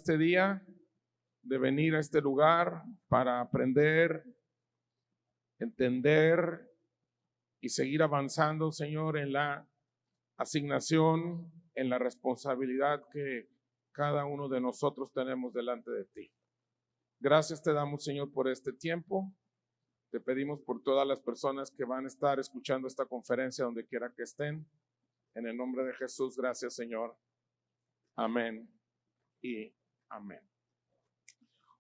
este día de venir a este lugar para aprender, entender y seguir avanzando, Señor, en la asignación, en la responsabilidad que cada uno de nosotros tenemos delante de ti. Gracias te damos, Señor, por este tiempo. Te pedimos por todas las personas que van a estar escuchando esta conferencia donde quiera que estén. En el nombre de Jesús, gracias, Señor. Amén y amén.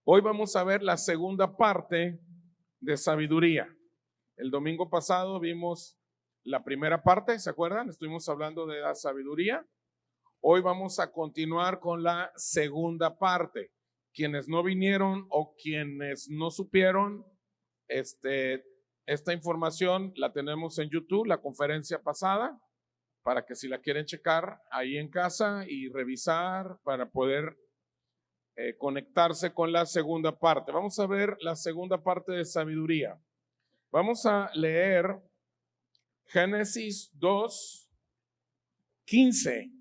Hoy vamos a ver la segunda parte de sabiduría. El domingo pasado vimos la primera parte, ¿se acuerdan? Estuvimos hablando de la sabiduría. Hoy vamos a continuar con la segunda parte. Quienes no vinieron o quienes no supieron, esta información la tenemos en YouTube, la conferencia pasada, para que si la quieren checar ahí en casa y revisar para poder conectarse con la segunda parte. Vamos a ver la segunda parte de sabiduría. Vamos a leer Génesis 2:15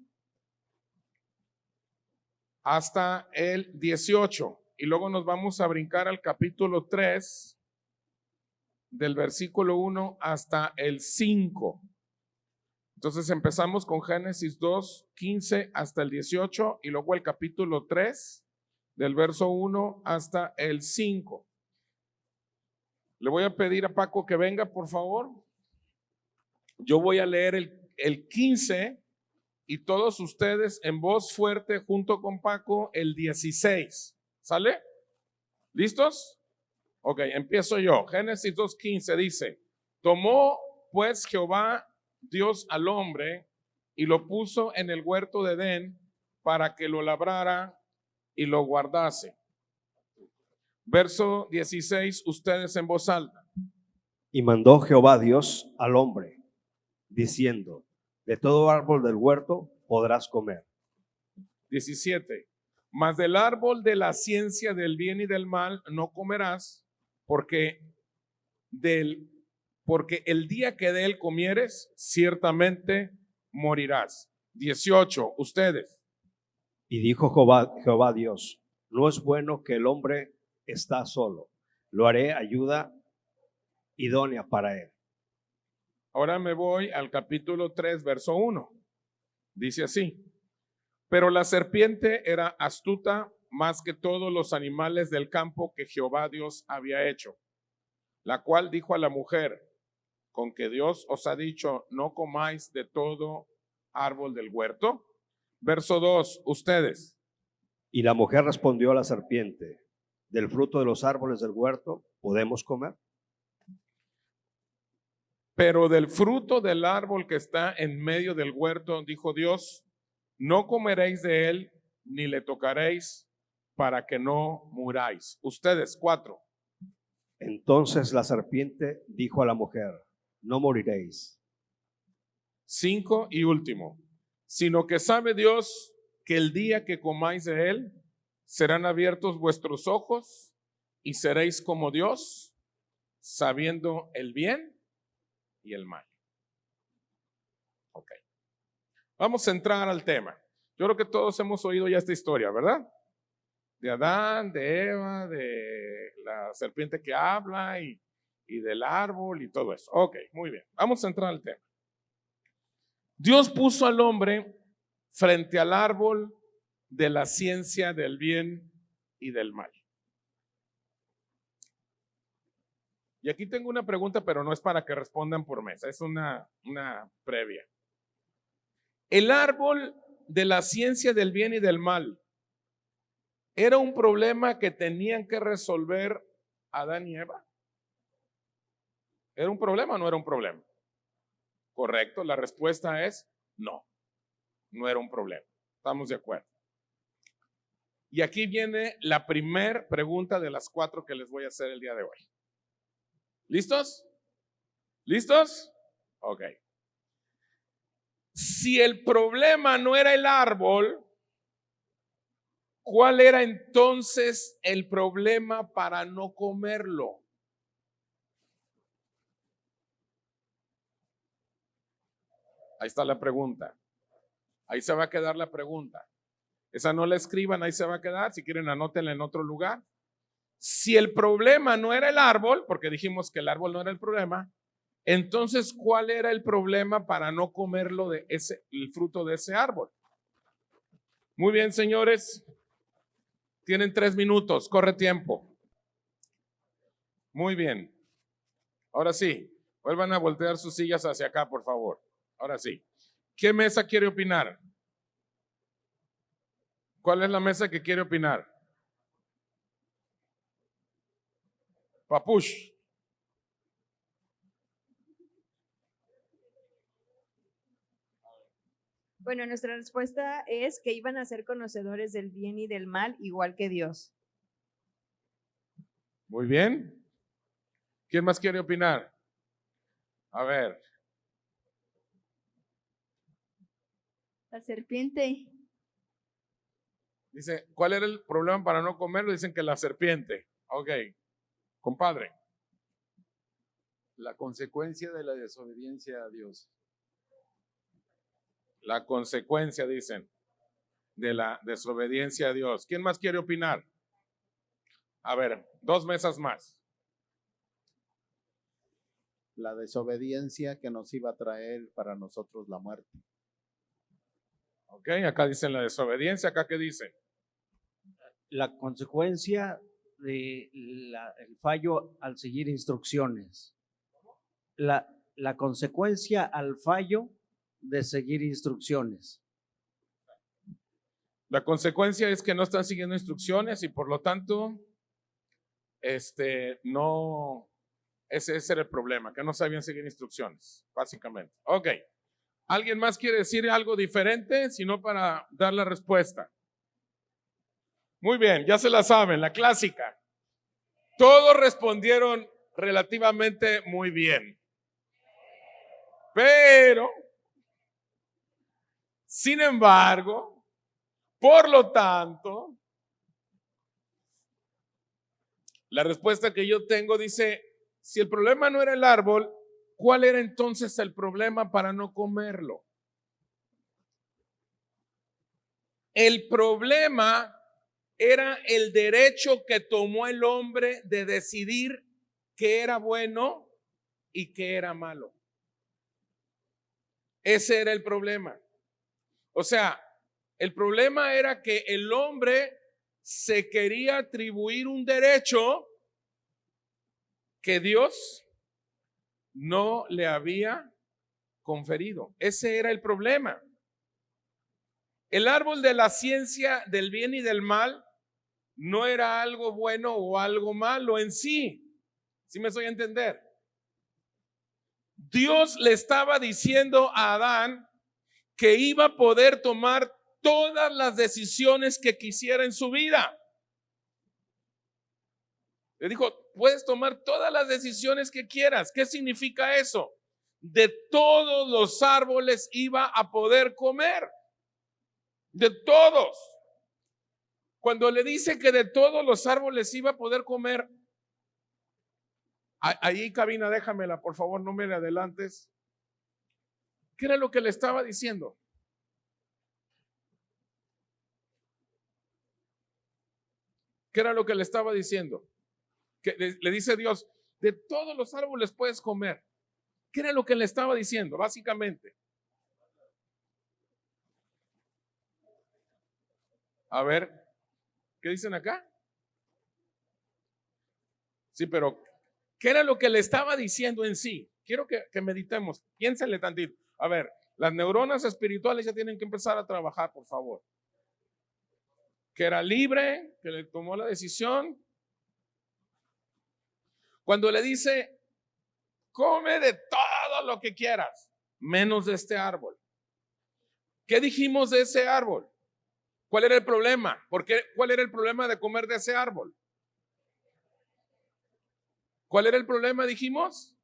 hasta el 18 y luego nos vamos a brincar al capítulo 3 del versículo 1 hasta el 5. Entonces empezamos con Génesis 2:15 hasta el 18 y luego el capítulo 3 del verso 1 hasta el 5. Le voy a pedir a Paco que venga, por favor. Yo voy a leer el 15 y todos ustedes en voz fuerte junto con Paco el 16. ¿Sale? ¿Listos? Ok, empiezo yo. Génesis 2:15 dice: tomó pues Jehová Dios al hombre y lo puso en el huerto de Edén para que lo labrara y lo guardase. Verso 16, ustedes en voz alta. Y mandó Jehová Dios al hombre, diciendo: de todo árbol del huerto podrás comer. 17, mas del árbol de la ciencia del bien y del mal no comerás, porque el día que de él comieres, ciertamente morirás. 18, ustedes. Y dijo Jehová Dios: no es bueno que el hombre está solo, lo haré ayuda idónea para él. Ahora me voy al capítulo 3, verso 1. Dice así: pero la serpiente era astuta más que todos los animales del campo que Jehová Dios había hecho, la cual dijo a la mujer: con que Dios os ha dicho, no comáis de todo árbol del huerto. Verso 2, ustedes. Y la mujer respondió a la serpiente: del fruto de los árboles del huerto podemos comer, Pero del fruto del árbol que está en medio del huerto, dijo Dios, no comeréis de él, ni le tocaréis, para que no muráis. Ustedes, 4. entonces la serpiente dijo a la mujer: no moriréis. 5 y último, sino que sabe Dios que el día que comáis de él, serán abiertos vuestros ojos y seréis como Dios, sabiendo el bien y el mal. Ok. Vamos a entrar al tema. Yo creo que todos hemos oído ya esta historia, ¿verdad? De Adán, de Eva, de la serpiente que habla y del árbol y todo eso. Ok, muy bien. Vamos a entrar al tema. Dios puso al hombre frente al árbol de la ciencia del bien y del mal. Y aquí tengo una pregunta, pero no es para que respondan por mesa, es una previa. El árbol de la ciencia del bien y del mal, ¿era un problema que tenían que resolver Adán y Eva? ¿Era un problema o no era un problema? Correcto, la respuesta es no, no era un problema. Estamos de acuerdo. Y aquí viene la primer pregunta de las 4 que les voy a hacer el día de hoy. ¿Listos? ¿Listos? Ok. Si el problema no era el árbol, ¿cuál era entonces el problema para no comerlo? Ahí está la pregunta. Ahí se va a quedar la pregunta. Esa no la escriban, ahí se va a quedar. Si quieren, anótenla en otro lugar. Si el problema no era el árbol, porque dijimos que el árbol no era el problema, entonces, ¿cuál era el problema para no comerlo el fruto de ese árbol? Muy bien, señores. Tienen 3 minutos, corre tiempo. Muy bien. Ahora sí, vuelvan a voltear sus sillas hacia acá, por favor. Ahora sí. ¿Qué mesa quiere opinar? ¿Cuál es la mesa que quiere opinar? Papush. Bueno, nuestra respuesta es que iban a ser conocedores del bien y del mal, igual que Dios. Muy bien. ¿Quién más quiere opinar? A ver. La serpiente. Dice, ¿cuál era el problema para no comerlo? Dicen que la serpiente. Ok. Compadre. La consecuencia de la desobediencia a Dios. La consecuencia, dicen, de la desobediencia a Dios. ¿Quién más quiere opinar? A ver, 2 mesas más. La desobediencia que nos iba a traer para nosotros la muerte. Ok, acá dicen la desobediencia, acá ¿qué dicen? La consecuencia de el fallo al seguir instrucciones. La consecuencia al fallo de seguir instrucciones. La consecuencia es que no están siguiendo instrucciones y por lo tanto, no, ese era el problema, que no sabían seguir instrucciones, básicamente. Ok, ¿alguien más quiere decir algo diferente? Si no, para dar la respuesta. Muy bien, ya se la saben, la clásica. Todos respondieron relativamente muy bien. Pero, sin embargo, por lo tanto, la respuesta que yo tengo dice, si el problema no era el árbol, ¿cuál era entonces el problema para no comerlo? El problema era el derecho que tomó el hombre de decidir qué era bueno y qué era malo. Ese era el problema. O sea, el problema era que el hombre se quería atribuir un derecho que Dios no le había conferido. Ese era el problema. El árbol de la ciencia del bien y del mal no era algo bueno o algo malo en sí. ¿Sí me estoy a entender? Dios le estaba diciendo a Adán que iba a poder tomar todas las decisiones que quisiera en su vida. Le dijo, puedes tomar todas las decisiones que quieras. ¿Qué significa eso? De todos los árboles iba a poder comer. De todos. Cuando le dice que de todos los árboles iba a poder comer, ahí cabina, déjamela, por favor, no me le adelantes. ¿Qué era lo que le estaba diciendo? ¿Qué era lo que le estaba diciendo? Que le dice Dios, de todos los árboles puedes comer. ¿Qué era lo que le estaba diciendo? Básicamente. A ver, ¿qué dicen acá? Sí, pero ¿qué era lo que le estaba diciendo en sí? Quiero que meditemos, piénsenle tantito. A ver, las neuronas espirituales ya tienen que empezar a trabajar, por favor. Que era libre, que le tomó la decisión. Cuando le dice, come de todo lo que quieras, menos de este árbol. ¿Qué dijimos de ese árbol? ¿Cuál era el problema? ¿Cuál era el problema de comer de ese árbol? ¿Cuál era el problema, dijimos?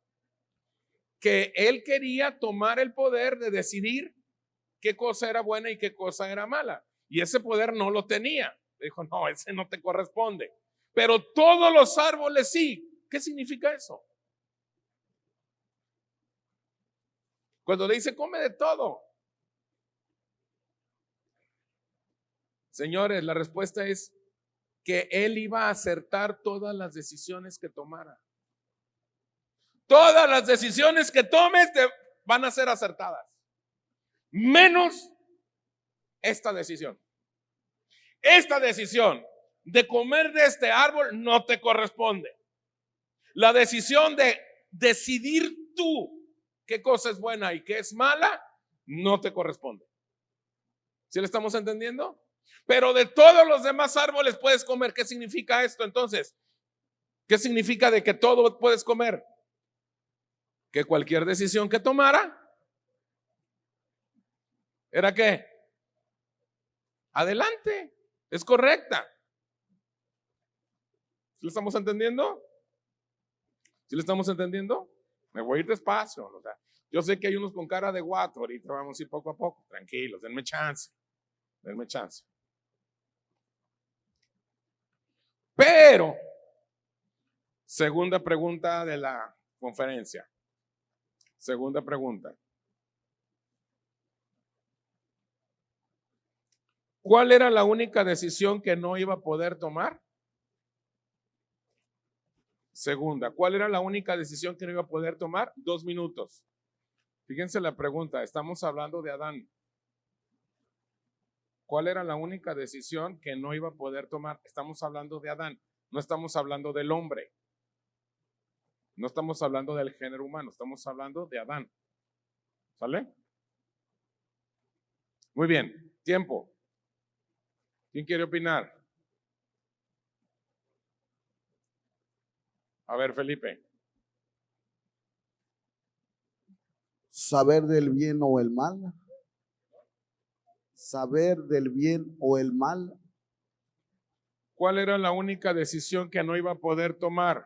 Que él quería tomar el poder de decidir qué cosa era buena y qué cosa era mala. Y ese poder no lo tenía. Le dijo, no, ese no te corresponde. Pero todos los árboles sí. ¿Qué significa eso? Cuando le dice, come de todo. Señores, la respuesta es que él iba a acertar todas las decisiones que tomara. Todas las decisiones que tomes te van a ser acertadas, menos esta decisión. Esta decisión de comer de este árbol no te corresponde. La decisión de decidir tú qué cosa es buena y qué es mala no te corresponde. ¿Sí lo estamos entendiendo? Pero de todos los demás árboles puedes comer. ¿Qué significa esto entonces? ¿Qué significa de que todo puedes comer? Que cualquier decisión que tomara ¿era qué? Adelante, es correcta. ¿Sí lo estamos entendiendo? ¿Sí lo estamos entendiendo? Me voy a ir despacio. O sea, yo sé que hay unos con cara de guato. Ahorita vamos a ir poco a poco. Tranquilos, denme chance. Denme chance. Pero, segunda pregunta de la conferencia. Segunda pregunta. ¿Cuál era la única decisión que no iba a poder tomar? Segunda, ¿cuál era la única decisión que no iba a poder tomar? 2 minutos. Fíjense la pregunta, estamos hablando de Adán. ¿Cuál era la única decisión que no iba a poder tomar? Estamos hablando de Adán, no estamos hablando del hombre. No estamos hablando del género humano, estamos hablando de Adán. ¿Sale? Muy bien, tiempo. ¿Quién quiere opinar? A ver, Felipe. Saber del bien o el mal. Saber del bien o el mal. ¿Cuál era la única decisión que no iba a poder tomar?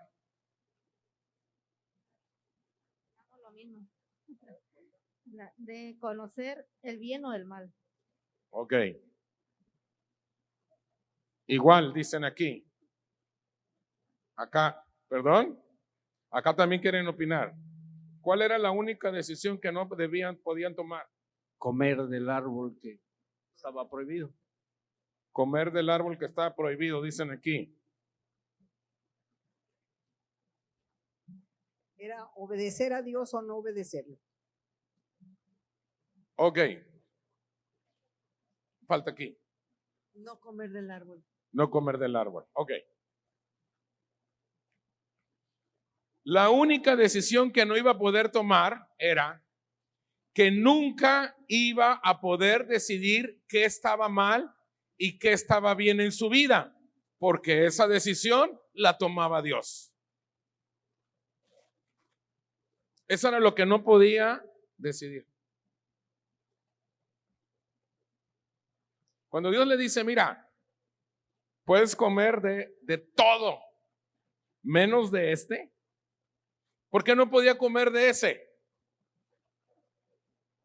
Lo mismo. De conocer el bien o el mal. Ok. Igual dicen aquí. Acá, perdón. Acá también quieren opinar. ¿Cuál era la única decisión que no podían tomar? Comer del árbol que estaba prohibido. Comer del árbol que estaba prohibido, dicen aquí. Era obedecer a Dios o no obedecerle. Ok. Falta aquí. No comer del árbol. No comer del árbol. Ok. La única decisión que no iba a poder tomar era que nunca iba a poder decidir qué estaba mal y qué estaba bien en su vida, porque esa decisión la tomaba Dios. Eso era lo que no podía decidir. Cuando Dios le dice, mira, puedes comer de todo, menos de este, ¿por qué no podía comer de ese?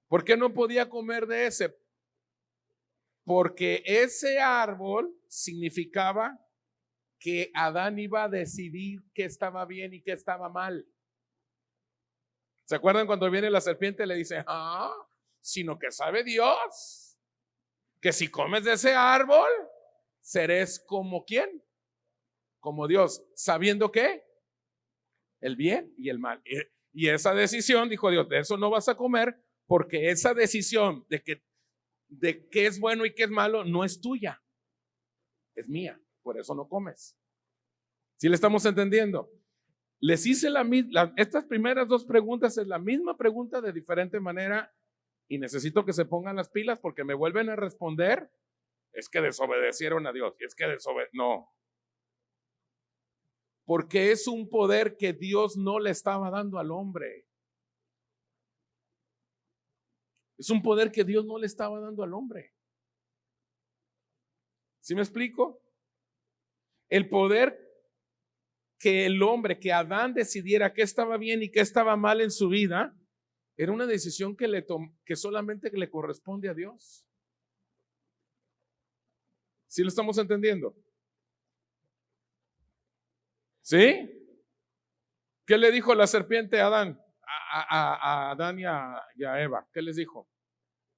¿Por qué no podía comer de ese? Porque ese árbol significaba que Adán iba a decidir qué estaba bien y qué estaba mal. ¿Se acuerdan cuando viene la serpiente y le dice, sino que sabe Dios que si comes de ese árbol, seréis como ¿quién? Como Dios, sabiendo qué? El bien y el mal. Y esa decisión, dijo Dios, de eso no vas a comer, porque esa decisión de qué es bueno y qué es malo no es tuya, es mía, por eso no comes. ¿Sí le estamos entendiendo? Les hice estas primeras 2 preguntas, es la misma pregunta de diferente manera y necesito que se pongan las pilas porque me vuelven a responder, es que desobedecieron a Dios, es que no. Porque es un poder que Dios no le estaba dando al hombre. Es un poder que Dios no le estaba dando al hombre. ¿Sí me explico? El poder que el hombre, que Adán decidiera qué estaba bien y qué estaba mal en su vida, era una decisión que solamente le corresponde a Dios. ¿Sí lo estamos entendiendo? ¿Sí? ¿Qué le dijo la serpiente a Adán? A Adán y a Eva. ¿Qué les dijo?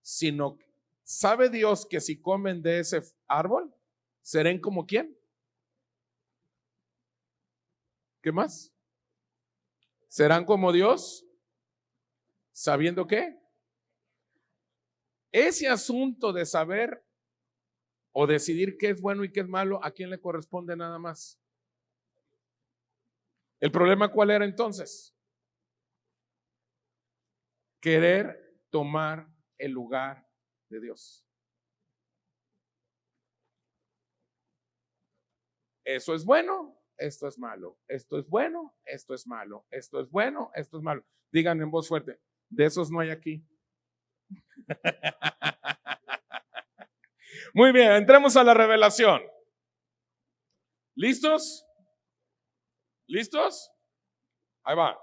Sino ¿Sabe Dios que si comen de ese árbol, serán como quién? ¿Qué más? ¿Serán como Dios? ¿Sabiendo qué? Ese asunto de saber o decidir qué es bueno y qué es malo, ¿a quién le corresponde nada más? ¿El problema cuál era entonces? Querer tomar el lugar de Dios. Eso es bueno, esto es malo. Esto es bueno, esto es malo. Esto es bueno, esto es malo. Digan en voz fuerte, de esos no hay aquí. Muy bien, entremos a la revelación. ¿Listos? ¿Listos? Ahí va.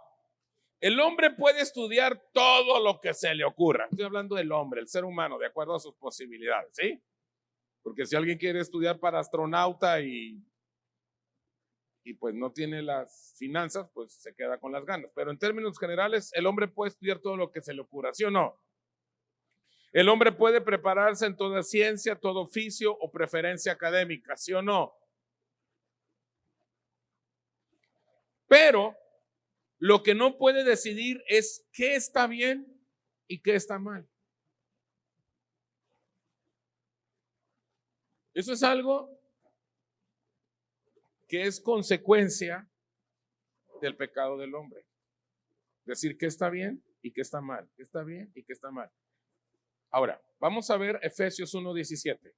El hombre puede estudiar todo lo que se le ocurra. Estoy hablando del hombre, el ser humano, de acuerdo a sus posibilidades, ¿sí? Porque si alguien quiere estudiar para astronauta y pues no tiene las finanzas, pues se queda con las ganas. Pero en términos generales, el hombre puede estudiar todo lo que se le ocurra, ¿sí o no? El hombre puede prepararse en toda ciencia, todo oficio o preferencia académica, ¿sí o no? Pero lo que no puede decidir es qué está bien y qué está mal. Eso es algo que es consecuencia del pecado del hombre. Decir qué está bien y qué está mal, qué está bien y qué está mal. Ahora, vamos a ver Efesios 1:17.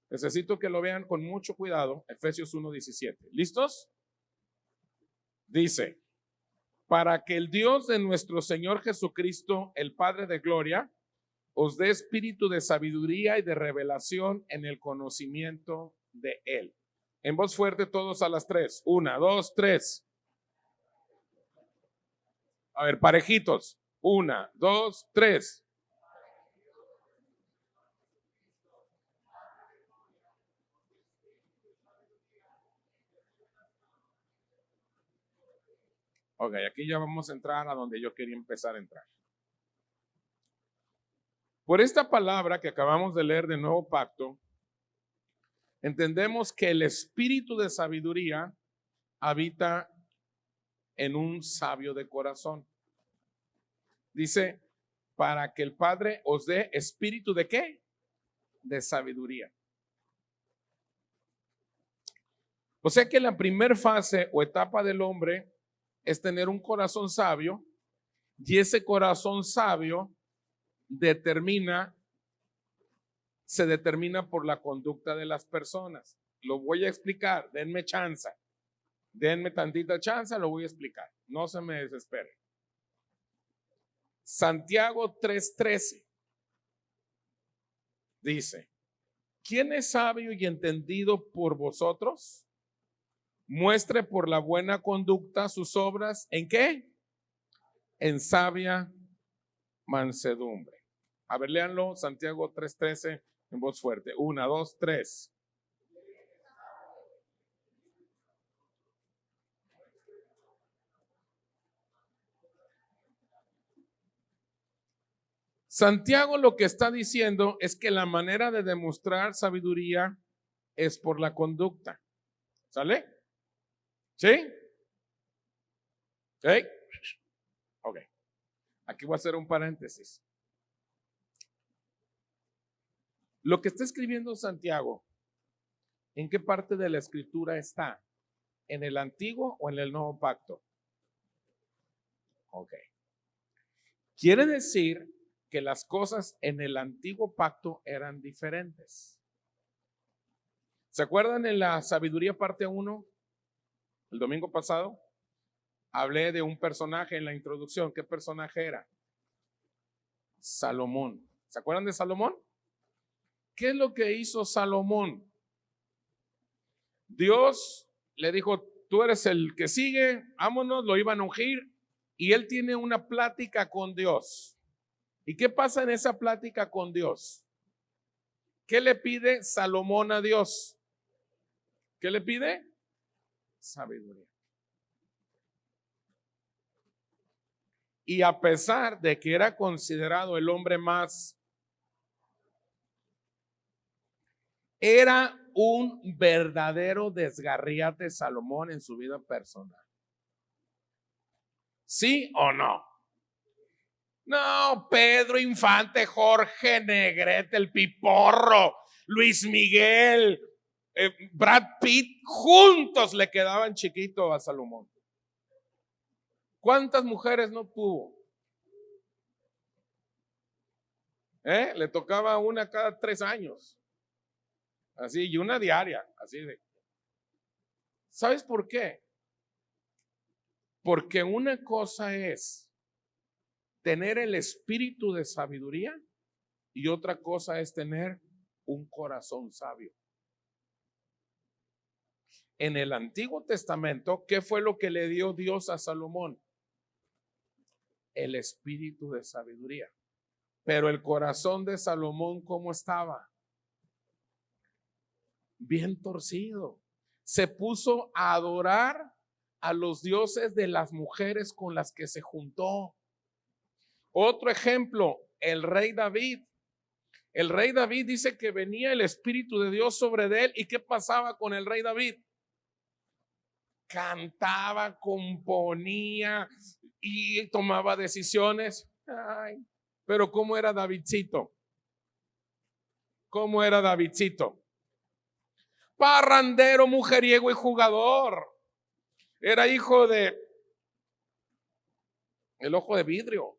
Necesito que lo vean con mucho cuidado, Efesios 1:17. ¿Listos? Dice, para que el Dios de nuestro Señor Jesucristo, el Padre de gloria, os dé espíritu de sabiduría y de revelación en el conocimiento de Él. En voz fuerte todos a las 3. 1, 2, 3. A ver, parejitos. 1, 2, 3. Ok, aquí ya vamos a entrar a donde yo quería empezar a entrar. Por esta palabra que acabamos de leer de Nuevo Pacto, entendemos que el espíritu de sabiduría habita en un sabio de corazón. Dice, para que el Padre os dé espíritu de ¿qué? De sabiduría. O sea que la primera fase o etapa del hombre es tener un corazón sabio, y ese corazón sabio se determina por la conducta de las personas. Lo voy a explicar, denme chance. Denme tantita chance, lo voy a explicar. No se me desespere. Santiago 3:13 dice, ¿quién es sabio y entendido por vosotros? Muestre por la buena conducta sus obras, ¿en qué? En sabia mansedumbre. A ver, léanlo, Santiago 3:13 en voz fuerte. 1, 2, 3. Santiago lo que está diciendo es que la manera de demostrar sabiduría es por la conducta. ¿Sale? ¿Sí? ¿Sí? Ok. Aquí voy a hacer un paréntesis. Lo que está escribiendo Santiago, ¿en qué parte de la escritura está? ¿En el antiguo o en el nuevo pacto? Ok. Quiere decir que las cosas en el antiguo pacto eran diferentes. ¿Se acuerdan en la sabiduría parte 1? El domingo pasado hablé de un personaje en la introducción. ¿Qué personaje era? Salomón. ¿Se acuerdan de Salomón? ¿Qué es lo que hizo Salomón? Dios le dijo, tú eres el que sigue, vámonos, lo iban a ungir, y él tiene una plática con Dios. ¿Y qué pasa en esa plática con Dios? ¿Qué le pide Salomón a Dios? ¿Qué le pide? Sabiduría. Y a pesar de que era considerado el hombre más Era un verdadero desgarriate Salomón en su vida personal. ¿Sí o no? No, Pedro Infante, Jorge Negrete, el Piporro, Luis Miguel, Brad Pitt, juntos le quedaban chiquito a Salomón. ¿Cuántas mujeres no tuvo? Le tocaba una cada 3 años. Así, y una diaria, así de. ¿Sabes por qué? Porque una cosa es tener el espíritu de sabiduría y otra cosa es tener un corazón sabio. En el Antiguo Testamento, ¿qué fue lo que le dio Dios a Salomón? El espíritu de sabiduría. Pero el corazón de Salomón, ¿cómo estaba? Bien torcido. Se puso a adorar a los dioses de las mujeres con las que se juntó. Otro ejemplo, el rey David. El rey David dice que venía el espíritu de Dios sobre él. ¿Y qué pasaba con el rey David? Cantaba, componía y tomaba decisiones. Ay, pero ¿cómo era Davidcito? ¿Cómo era Davidcito? Parrandero, mujeriego y jugador. Era hijo de el ojo de vidrio.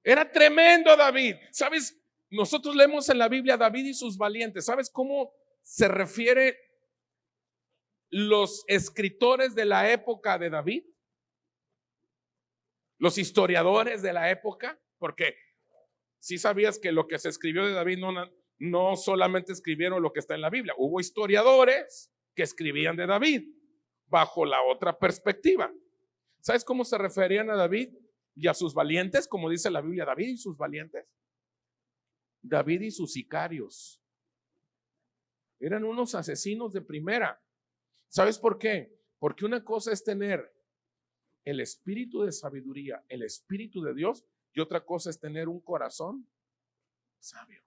Era tremendo David. ¿Sabes? Nosotros leemos en la Biblia David y sus valientes. ¿Sabes cómo se refiere los escritores de la época de David? Los historiadores de la época. Porque si sabías que lo que se escribió de David no solamente escribieron lo que está en la Biblia. Hubo historiadores que escribían de David bajo la otra perspectiva. ¿Sabes cómo se referían a David y a sus valientes? Como dice la Biblia, David y sus valientes. David y sus sicarios. Eran unos asesinos de primera. ¿Sabes por qué? Porque una cosa es tener el espíritu de sabiduría, el espíritu de Dios, y otra cosa es tener un corazón sabio.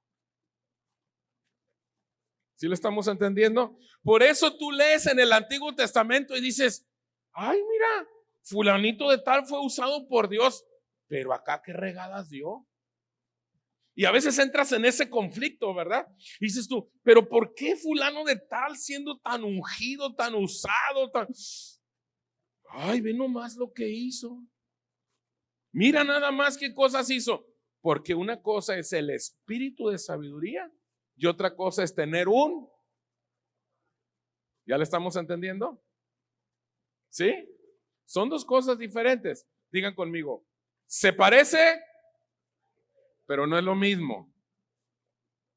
¿Sí lo estamos entendiendo? Por eso tú lees en el Antiguo Testamento y dices, ay, mira, fulanito de tal fue usado por Dios, pero acá qué regadas dio. Y a veces entras en ese conflicto, ¿verdad? Y dices tú, pero ¿por qué fulano de tal siendo tan ungido, tan usado, tan... Ay, ve nomás lo que hizo. Mira nada más qué cosas hizo. Porque una cosa es el espíritu de sabiduría y otra cosa es tener un... ¿Ya le estamos entendiendo? ¿Sí? Son dos cosas diferentes. Digan conmigo, ¿se parece? Pero no es lo mismo.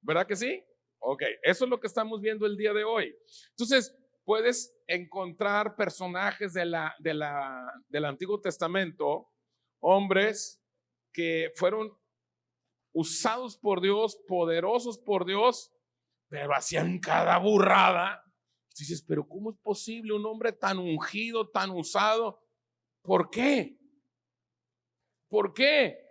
¿Verdad que sí? Ok, eso es lo que estamos viendo el día de hoy. Entonces, puedes encontrar personajes del Antiguo Testamento, hombres que fueron usados por Dios, poderosos por Dios, pero hacían cada burrada. Dices, pero ¿cómo es posible un hombre tan ungido, tan usado? ¿Por qué? ¿Por qué?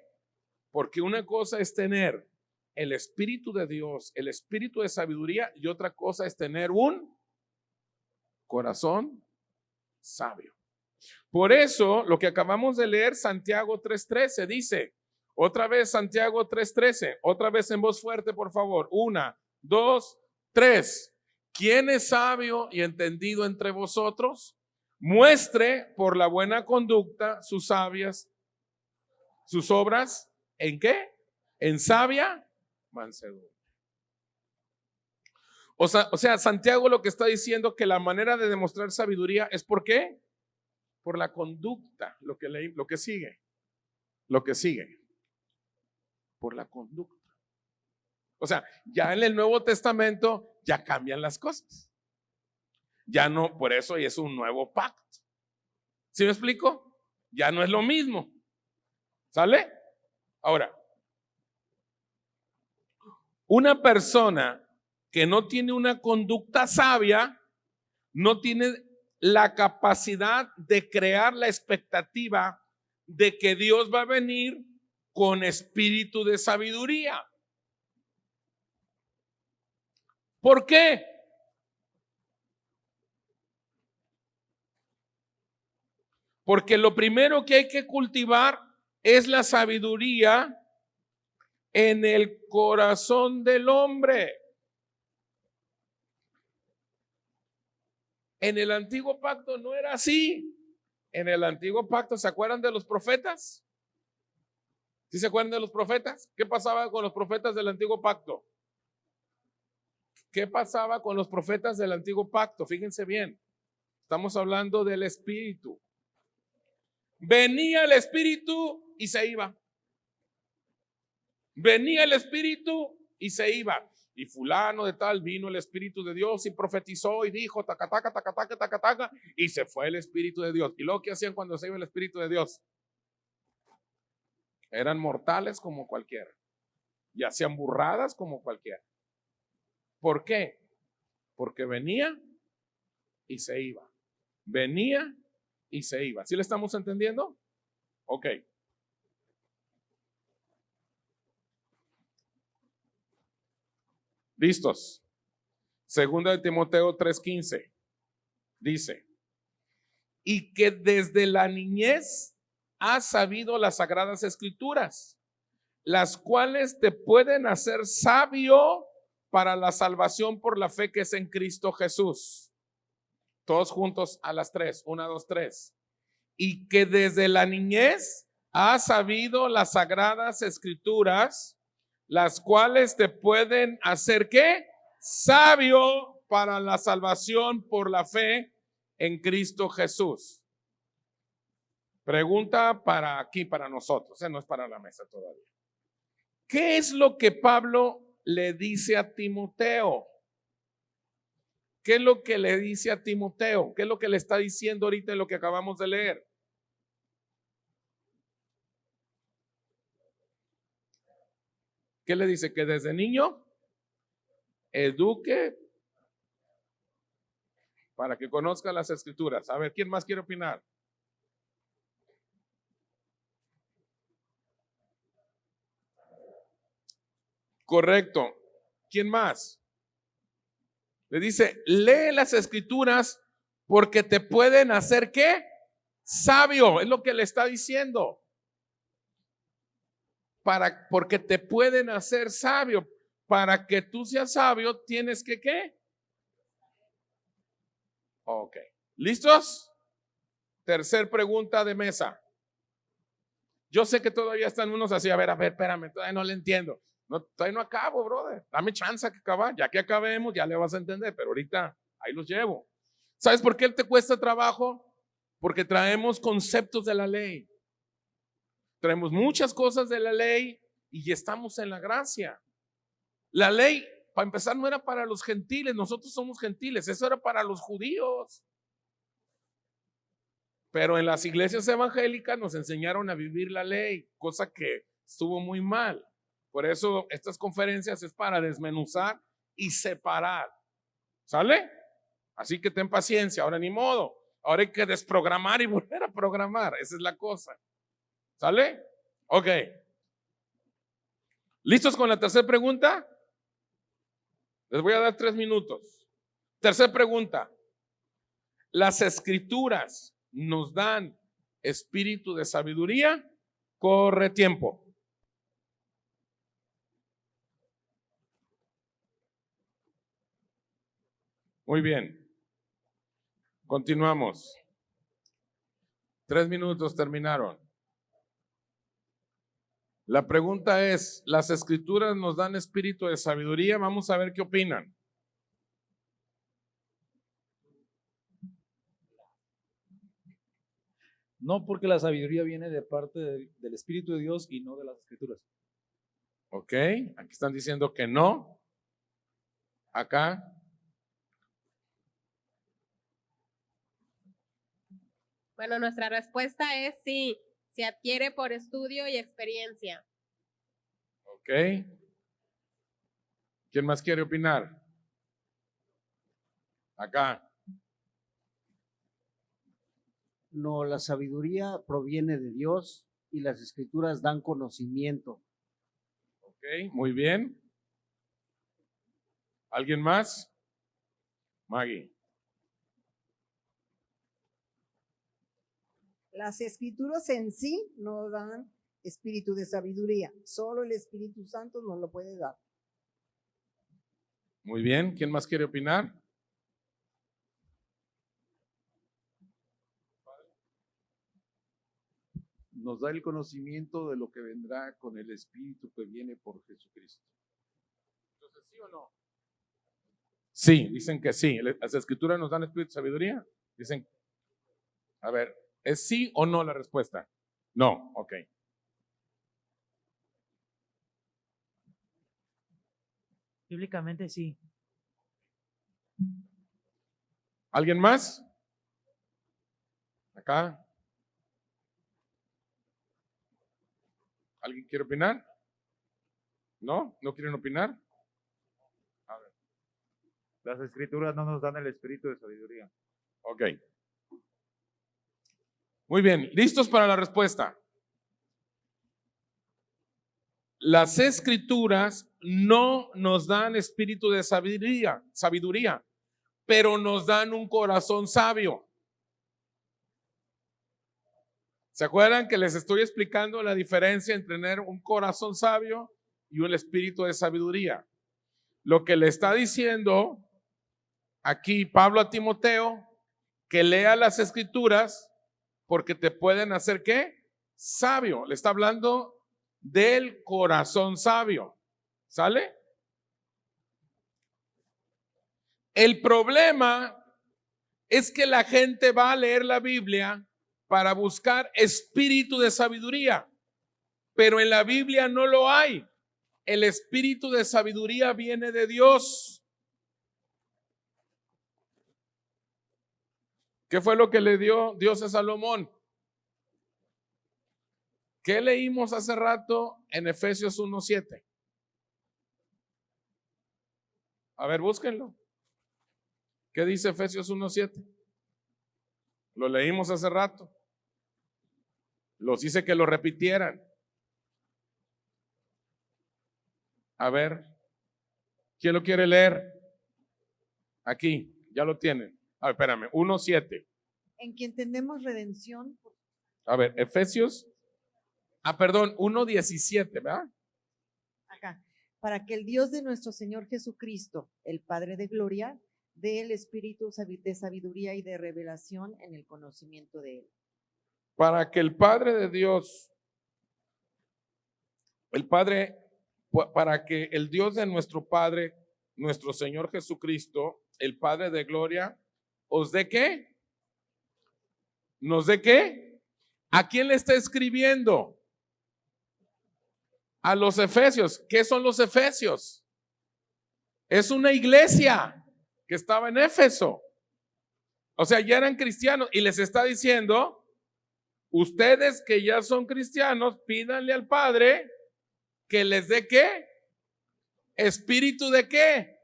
Porque una cosa es tener el espíritu de Dios, el espíritu de sabiduría, y otra cosa es tener un corazón sabio. Por eso, lo que acabamos de leer, Santiago 3:13, dice, otra vez Santiago 3:13, otra vez en voz fuerte, por favor. 1, 2, 3. ¿Quién es sabio y entendido entre vosotros? Muestre por la buena conducta sus obras, ¿en qué? En sabia mansedumbre. O sea, Santiago lo que está diciendo que la manera de demostrar sabiduría es ¿por qué? Por la conducta, lo que sigue. Por la conducta. O sea, ya en el Nuevo Testamento ya cambian las cosas. Ya no, por eso es un nuevo pacto. ¿Sí me explico? Ya no es lo mismo. ¿Sale? Ahora, una persona que no tiene una conducta sabia, no tiene la capacidad de crear la expectativa de que Dios va a venir con espíritu de sabiduría. ¿Por qué? Porque lo primero que hay que cultivar es la sabiduría en el corazón del hombre. En el antiguo pacto no era así. En el antiguo pacto, ¿se acuerdan de los profetas? ¿Sí se acuerdan de los profetas? ¿Qué pasaba con los profetas del antiguo pacto? ¿Qué pasaba con los profetas del antiguo pacto? Fíjense bien. Estamos hablando del Espíritu. Venía el Espíritu y se iba. Venía el Espíritu y se iba. Y fulano de tal vino el Espíritu de Dios y profetizó y dijo taca, taca, taca, taca, taca, taca, y se fue el Espíritu de Dios. ¿Y luego qué hacían cuando se iba el Espíritu de Dios? Eran mortales como cualquiera y hacían burradas como cualquiera. ¿Por qué? Porque venía y se iba. Venía y se iba. ¿Sí le estamos entendiendo? Ok. ¿Listos? Segunda de Timoteo 3:15 dice: y que desde la niñez has sabido las sagradas escrituras, las cuales te pueden hacer sabio para la salvación por la fe que es en Cristo Jesús. Todos juntos a las 3, 1, 2, 3. Y que desde la niñez has sabido las sagradas escrituras, las cuales te pueden hacer ¿qué? Sabio para la salvación por la fe en Cristo Jesús. Pregunta para aquí, para nosotros, no es para la mesa todavía. ¿Qué es lo que Pablo le dice a Timoteo? ¿Qué es lo que le dice a Timoteo? ¿Qué es lo que le está diciendo ahorita en lo que acabamos de leer? ¿Qué le dice? Que desde niño eduque para que conozca las escrituras. A ver, ¿quién más quiere opinar? Correcto. ¿Quién más? Le dice, lee las escrituras porque te pueden hacer ¿qué? Sabio, es lo que le está diciendo. Porque te pueden hacer sabio. Para que tú seas sabio, tienes que ¿qué? Ok. ¿Listos? Tercer pregunta de mesa. Yo sé que todavía están unos así, a ver, espérame, todavía no le entiendo. No, todavía no acabo, brother. Dame chance que acabar. Ya que acabemos, ya le vas a entender, pero ahorita ahí los llevo. ¿Sabes por qué te cuesta trabajo? Porque traemos conceptos de la ley. Traemos muchas cosas de la ley y estamos en la gracia. La ley, para empezar, no era para los gentiles, nosotros somos gentiles, eso era para los judíos. Pero en las iglesias evangélicas nos enseñaron a vivir la ley, cosa que estuvo muy mal. Por eso estas conferencias es para desmenuzar y separar. ¿Sale? Así que ten paciencia, ahora ni modo. Ahora hay que desprogramar y volver a programar. Esa es la cosa. ¿Sale? Ok. ¿Listos con la tercera pregunta? Les voy a dar 3 minutos. Tercera pregunta. ¿Las escrituras nos dan espíritu de sabiduría? Corre tiempo. Muy bien. Continuamos. 3 minutos terminaron. La pregunta es, ¿las escrituras nos dan espíritu de sabiduría? Vamos a ver qué opinan. No, porque la sabiduría viene de parte del Espíritu de Dios y no de las Escrituras. Ok, aquí están diciendo que no. Acá. Bueno, nuestra respuesta es sí, se adquiere por estudio y experiencia. Ok. ¿Quién más quiere opinar? Acá. No, la sabiduría proviene de Dios y las escrituras dan conocimiento. Ok, muy bien. ¿Alguien más? Maggie. Las escrituras en sí no dan espíritu de sabiduría, solo el Espíritu Santo nos lo puede dar. Muy bien, ¿quién más quiere opinar? Nos da el conocimiento de lo que vendrá con el Espíritu que viene por Jesucristo. Entonces, ¿sí o no? Sí, dicen que sí. ¿Las escrituras nos dan espíritu de sabiduría? Dicen, a ver, ¿es sí o no la respuesta? No, ok. Bíblicamente sí. ¿Alguien más? Acá. ¿Alguien quiere opinar? ¿No? ¿No quieren opinar? A ver. Las escrituras no nos dan el espíritu de sabiduría. Ok. Muy bien, ¿listos para la respuesta? Las escrituras no nos dan espíritu de sabiduría, pero nos dan un corazón sabio. ¿Se acuerdan que les estoy explicando la diferencia entre tener un corazón sabio y un espíritu de sabiduría? Lo que le está diciendo aquí Pablo a Timoteo, que lea las escrituras porque te pueden hacer ¿qué? Sabio. Le está hablando del corazón sabio. ¿Sale? El problema es que la gente va a leer la Biblia para buscar espíritu de sabiduría, pero en la Biblia no lo hay. El espíritu de sabiduría viene de Dios. ¿Qué fue lo que le dio Dios a Salomón? ¿Qué leímos hace rato en Efesios 1:7? A ver, búsquenlo. ¿Qué dice Efesios 1:7? Lo leímos hace rato. Los hice que lo repitieran. A ver, ¿quién lo quiere leer? Aquí, ya lo tienen. A ver, espérame, 1:7. En quien tenemos redención. A ver, Efesios. Perdón, 1:17, ¿verdad? Acá. Para que el Dios de nuestro Señor Jesucristo, el Padre de gloria, dé el espíritu de sabiduría y de revelación en el conocimiento de Él. Para que el Padre de Dios, para que el Dios de nuestro Padre, nuestro Señor Jesucristo, el Padre de gloria, ¿os dé qué? ¿Nos dé qué? ¿A quién le está escribiendo? A los efesios. ¿Qué son los efesios? Es una iglesia que estaba en Éfeso. O sea, ya eran cristianos y les está diciendo, ustedes que ya son cristianos, pídanle al Padre que les dé ¿qué? ¿Espíritu de qué?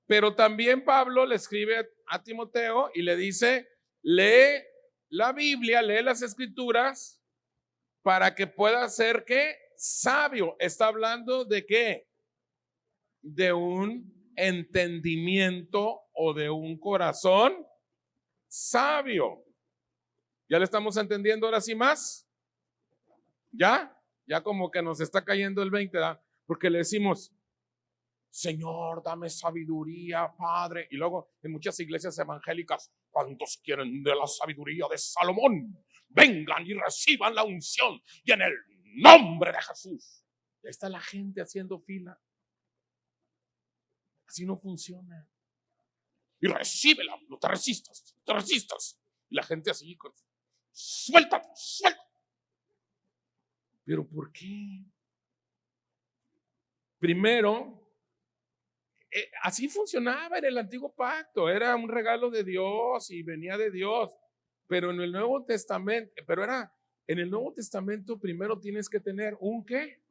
Pero también Pablo le escribe a Timoteo y le dice, lee la Biblia, lee las escrituras para que pueda ser ¿qué? Sabio. Está hablando de ¿qué? De un entendimiento o de un corazón sabio. ¿Ya le estamos entendiendo ahora sí más? ¿Ya? Ya como que nos está cayendo el 20, ¿verdad? Porque le decimos, Señor, dame sabiduría, Padre. Y luego en muchas iglesias evangélicas, ¿cuántos quieren de la sabiduría de Salomón? Vengan y reciban la unción y en el nombre de Jesús. Ya está la gente haciendo fila. Así no funciona. Y recíbela, no te resistas, te resistas. Y la gente así, suéltate, suéltate. ¿Pero por qué? Primero, así funcionaba en el antiguo pacto, era un regalo de Dios y venía de Dios, pero en el Nuevo Testamento, en el Nuevo Testamento primero tienes que tener un ¿qué?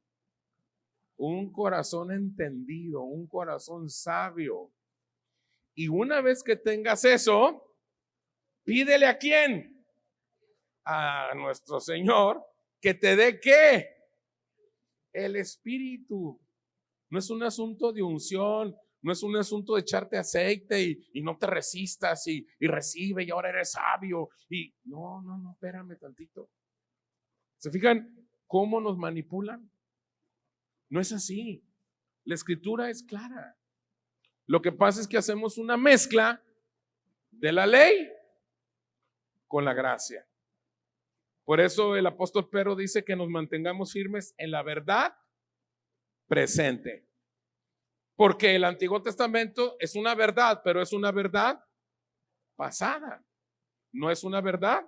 Un corazón entendido, un corazón sabio. Y una vez que tengas eso, pídele ¿a quién? A nuestro Señor que te dé ¿qué? El Espíritu. No es un asunto de unción, no es un asunto de echarte aceite y no te resistas y recibe y ahora eres sabio. Y no, espérame tantito. ¿Se fijan cómo nos manipulan? No es así. La escritura es clara. Lo que pasa es que hacemos una mezcla de la ley con la gracia. Por eso el apóstol Pedro dice que nos mantengamos firmes en la verdad presente. Porque el Antiguo Testamento es una verdad, pero es una verdad pasada. No es una verdad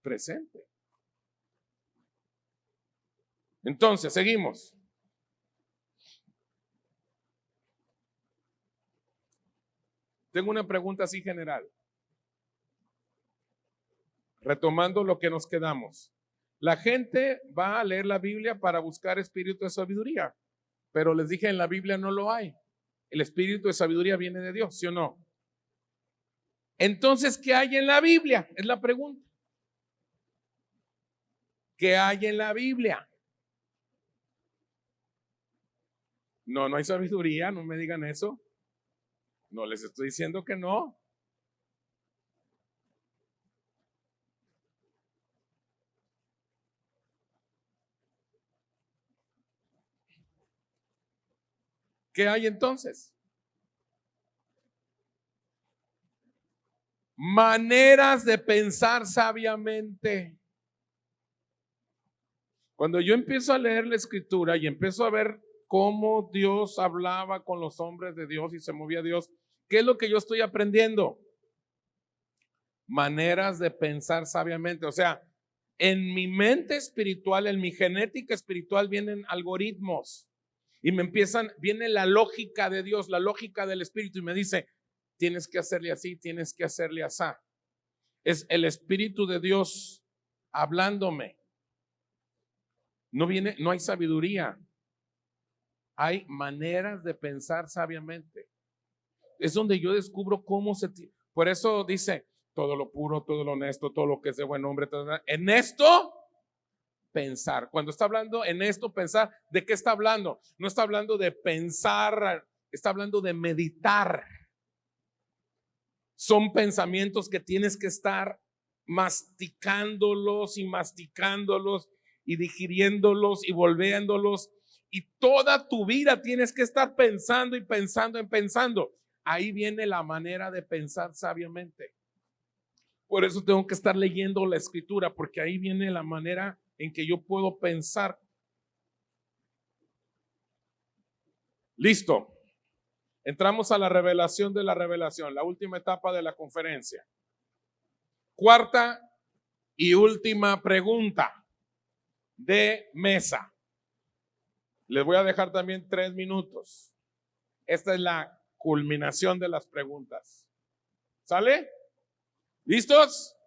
presente. Entonces, seguimos. Tengo una pregunta así general. Retomando lo que nos quedamos. La gente va a leer la Biblia para buscar espíritu de sabiduría, pero les dije, en la Biblia no lo hay. El espíritu de sabiduría viene de Dios, ¿sí o no? Entonces, ¿qué hay en la Biblia? Es la pregunta. ¿Qué hay en la Biblia? No hay sabiduría, no me digan eso. No les estoy diciendo que no. ¿Qué hay entonces? Maneras de pensar sabiamente. Cuando yo empiezo a leer la escritura y empiezo a ver cómo Dios hablaba con los hombres de Dios y se movía Dios, ¿qué es lo que yo estoy aprendiendo? Maneras de pensar sabiamente. O sea, en mi mente espiritual, en mi genética espiritual vienen algoritmos y viene la lógica de Dios, la lógica del Espíritu y me dice, tienes que hacerle así, tienes que hacerle así. Es el Espíritu de Dios hablándome. No hay sabiduría. Hay maneras de pensar sabiamente. Es donde yo descubro cómo por eso dice, todo lo puro, todo lo honesto, todo lo que es de buen hombre, en esto pensar. Cuando está hablando en esto pensar, ¿de qué está hablando? No está hablando de pensar, está hablando de meditar. Son pensamientos que tienes que estar masticándolos y digiriéndolos y volviéndolos. Y toda tu vida tienes que estar pensando y pensando. Ahí viene la manera de pensar sabiamente. Por eso tengo que estar leyendo la escritura, porque ahí viene la manera en que yo puedo pensar. Listo. Entramos a la revelación de la revelación, la última etapa de la conferencia. Cuarta y última pregunta de mesa. Les voy a dejar también 3 minutos. Esta es la culminación de las preguntas. ¿Sale? ¿Listos?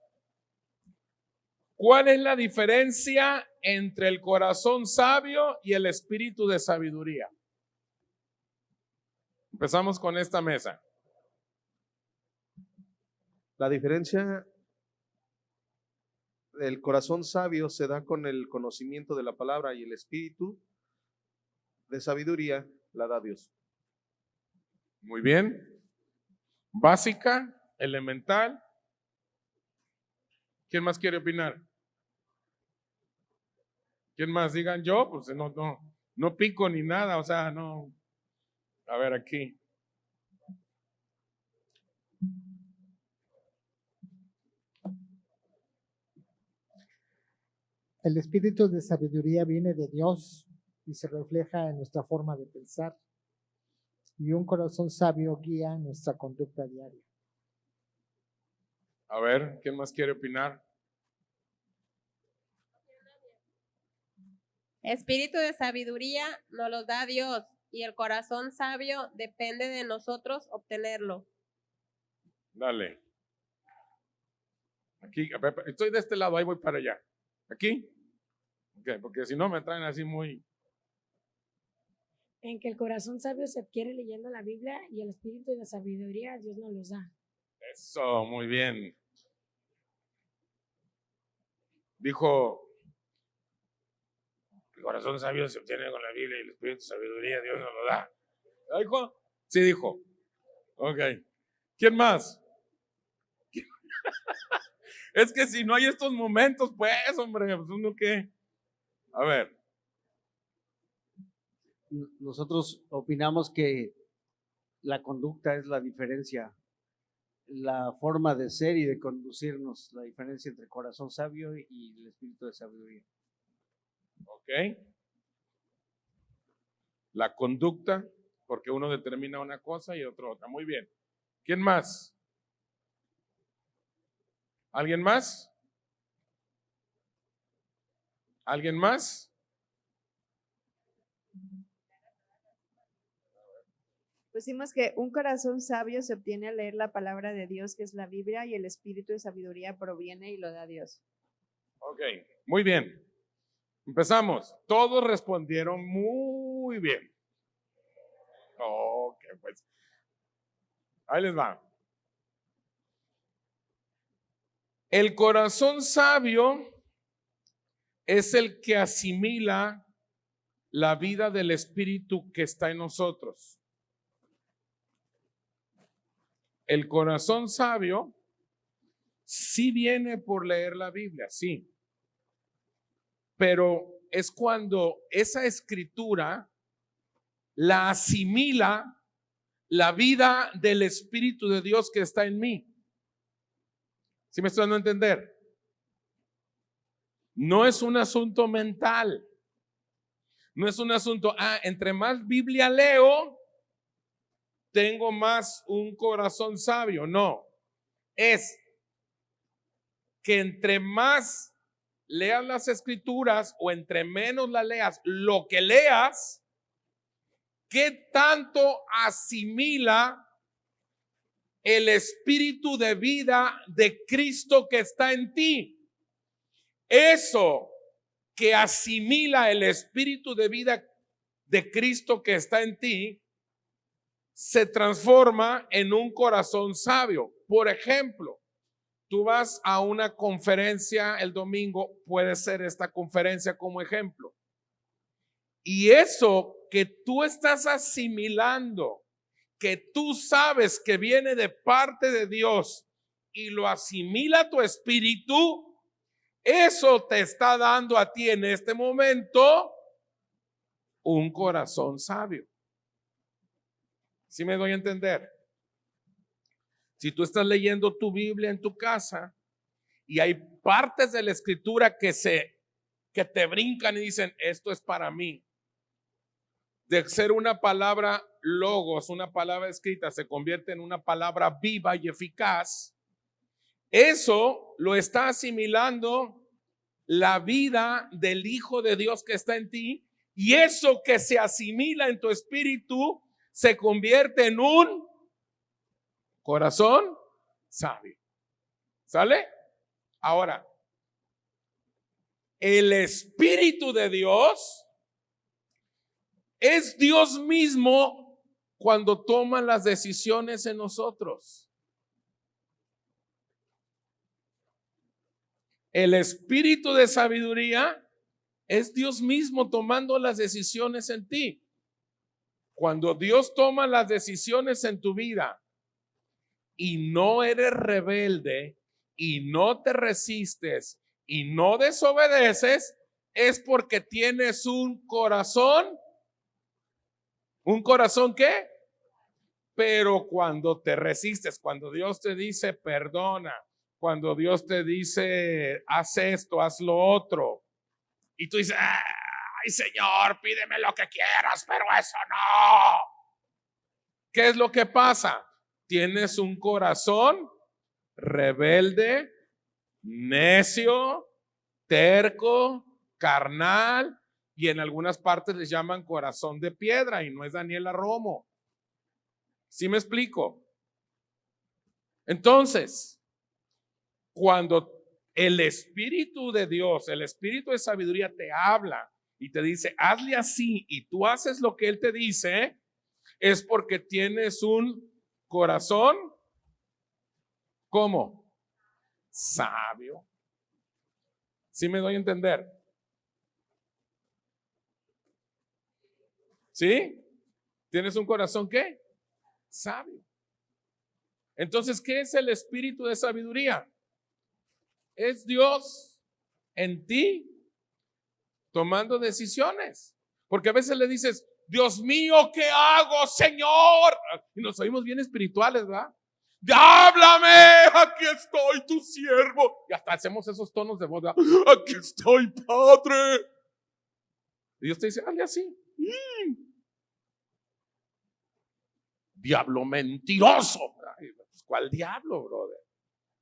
¿Cuál es la diferencia entre el corazón sabio y el espíritu de sabiduría? Empezamos con esta mesa. La diferencia del corazón sabio se da con el conocimiento de la palabra y el espíritu de sabiduría la da Dios. Muy bien. Básica, elemental. ¿Quién más quiere opinar? ¿Quién más? Digan yo, pues no pico ni nada, o sea, no. A ver aquí. El espíritu de sabiduría viene de Dios y se refleja en nuestra forma de pensar. Y un corazón sabio guía nuestra conducta diaria. A ver, ¿quién más quiere opinar? Espíritu de sabiduría nos lo da Dios y el corazón sabio depende de nosotros obtenerlo. Dale. Aquí, estoy de este lado, ahí voy para allá. ¿Aquí? Ok, porque si no me traen así muy... En que el corazón sabio se adquiere leyendo la Biblia y el espíritu de sabiduría Dios nos los da. Eso, muy bien. Dijo corazón sabio se obtiene con la Biblia y el espíritu de sabiduría Dios nos lo da. ¿Dijo? Sí dijo. Ok. ¿Quién más? Es que si no hay estos momentos, pues, hombre, pues uno qué. A ver. Nosotros opinamos que la conducta es la diferencia, la forma de ser y de conducirnos, la diferencia entre corazón sabio y el espíritu de sabiduría. Ok. La conducta, porque uno determina una cosa y otro otra. Muy bien. ¿Quién más? ¿Alguien más? ¿Alguien más? Pusimos que un corazón sabio se obtiene al leer la palabra de Dios, que es la Biblia, y el espíritu de sabiduría proviene y lo da Dios. Ok, muy bien. Empezamos. Todos respondieron muy bien. Ok, pues. Ahí les va. El corazón sabio es el que asimila la vida del espíritu que está en nosotros. El corazón sabio sí viene por leer la Biblia, sí. Pero es cuando esa escritura la asimila la vida del Espíritu de Dios que está en mí. ¿Sí me estoy dando a entender? No es un asunto mental. No es un asunto, entre más Biblia leo, tengo más un corazón sabio. No, es que entre más leas las escrituras o entre menos las leas, lo que leas, ¿qué tanto asimila el espíritu de vida de Cristo que está en ti? Eso que asimila el espíritu de vida de Cristo que está en ti, se transforma en un corazón sabio. Por ejemplo, tú vas a una conferencia el domingo, puede ser esta conferencia como ejemplo. Y eso que tú estás asimilando, que tú sabes que viene de parte de Dios y lo asimila tu espíritu, eso te está dando a ti en este momento un corazón sabio. ¿Sí me doy a entender? Si tú estás leyendo tu Biblia en tu casa y hay partes de la escritura que te brincan y dicen, esto es para mí. De ser una palabra logos, una palabra escrita, se convierte en una palabra viva y eficaz. Eso lo está asimilando la vida del Hijo de Dios que está en ti, y eso que se asimila en tu espíritu se convierte en un corazón sabio. ¿Sale? Ahora, el Espíritu de Dios es Dios mismo cuando toma las decisiones en nosotros. El espíritu de sabiduría es Dios mismo tomando las decisiones en ti. Cuando Dios toma las decisiones en tu vida y no eres rebelde y no te resistes y no desobedeces, es porque tienes un corazón. ¿Un corazón qué? Pero cuando te resistes, cuando Dios te dice perdona, cuando Dios te dice haz esto, haz lo otro, y tú dices, ay Señor, pídeme lo que quieras, pero eso no. ¿Qué es lo que pasa? Tienes un corazón rebelde, necio, terco, carnal, y en algunas partes les llaman corazón de piedra, y no es Daniela Romo. ¿Sí me explico? Entonces, cuando el Espíritu de Dios, el Espíritu de sabiduría te habla y te dice, hazle así, y tú haces lo que Él te dice, es porque tienes un corazón, ¿cómo? Sabio. ¿Sí me doy a entender? ¿Sí? ¿Tienes un corazón qué? Sabio. Entonces, ¿qué es el espíritu de sabiduría? Es Dios en ti tomando decisiones. Porque a veces le dices, Dios mío, ¿qué hago, Señor? Y nos oímos bien espirituales, ¿verdad? ¡Háblame! Aquí estoy, tu siervo. Y hasta hacemos esos tonos de voz, ¿verdad? Aquí estoy, Padre. Y Dios te dice, hazle así. Diablo mentiroso. Ay, ¿cuál diablo, brother?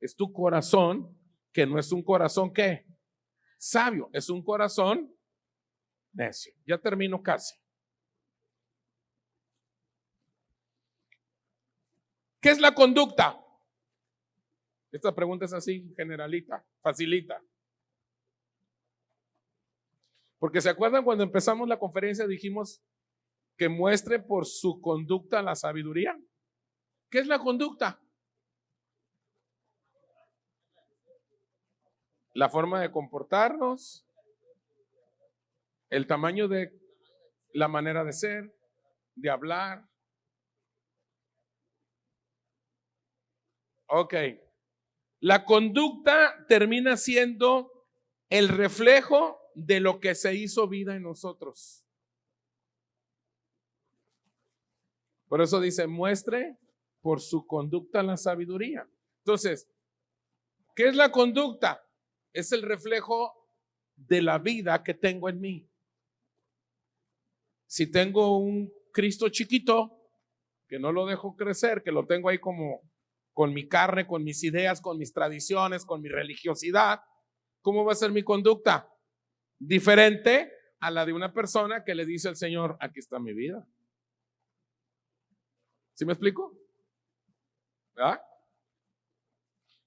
Es tu corazón, que no es un corazón, ¿qué? Sabio, es un corazón necio. Ya termino casi. ¿Qué es la conducta? Esta pregunta es así, generalita, facilita. Porque ¿se acuerdan cuando empezamos la conferencia dijimos que muestre por su conducta la sabiduría? ¿Qué es la conducta? La forma de comportarnos, el tamaño de la manera de ser, de hablar. Ok. La conducta termina siendo el reflejo de lo que se hizo vida en nosotros. Por eso dice, muestre por su conducta la sabiduría. Entonces, ¿qué es la conducta? Es el reflejo de la vida que tengo en mí. Si tengo un Cristo chiquito, que no lo dejo crecer, que lo tengo ahí como con mi carne, con mis ideas, con mis tradiciones, con mi religiosidad, ¿cómo va a ser mi conducta? Diferente a la de una persona que le dice al Señor, aquí está mi vida. ¿Sí me explico? ¿Verdad?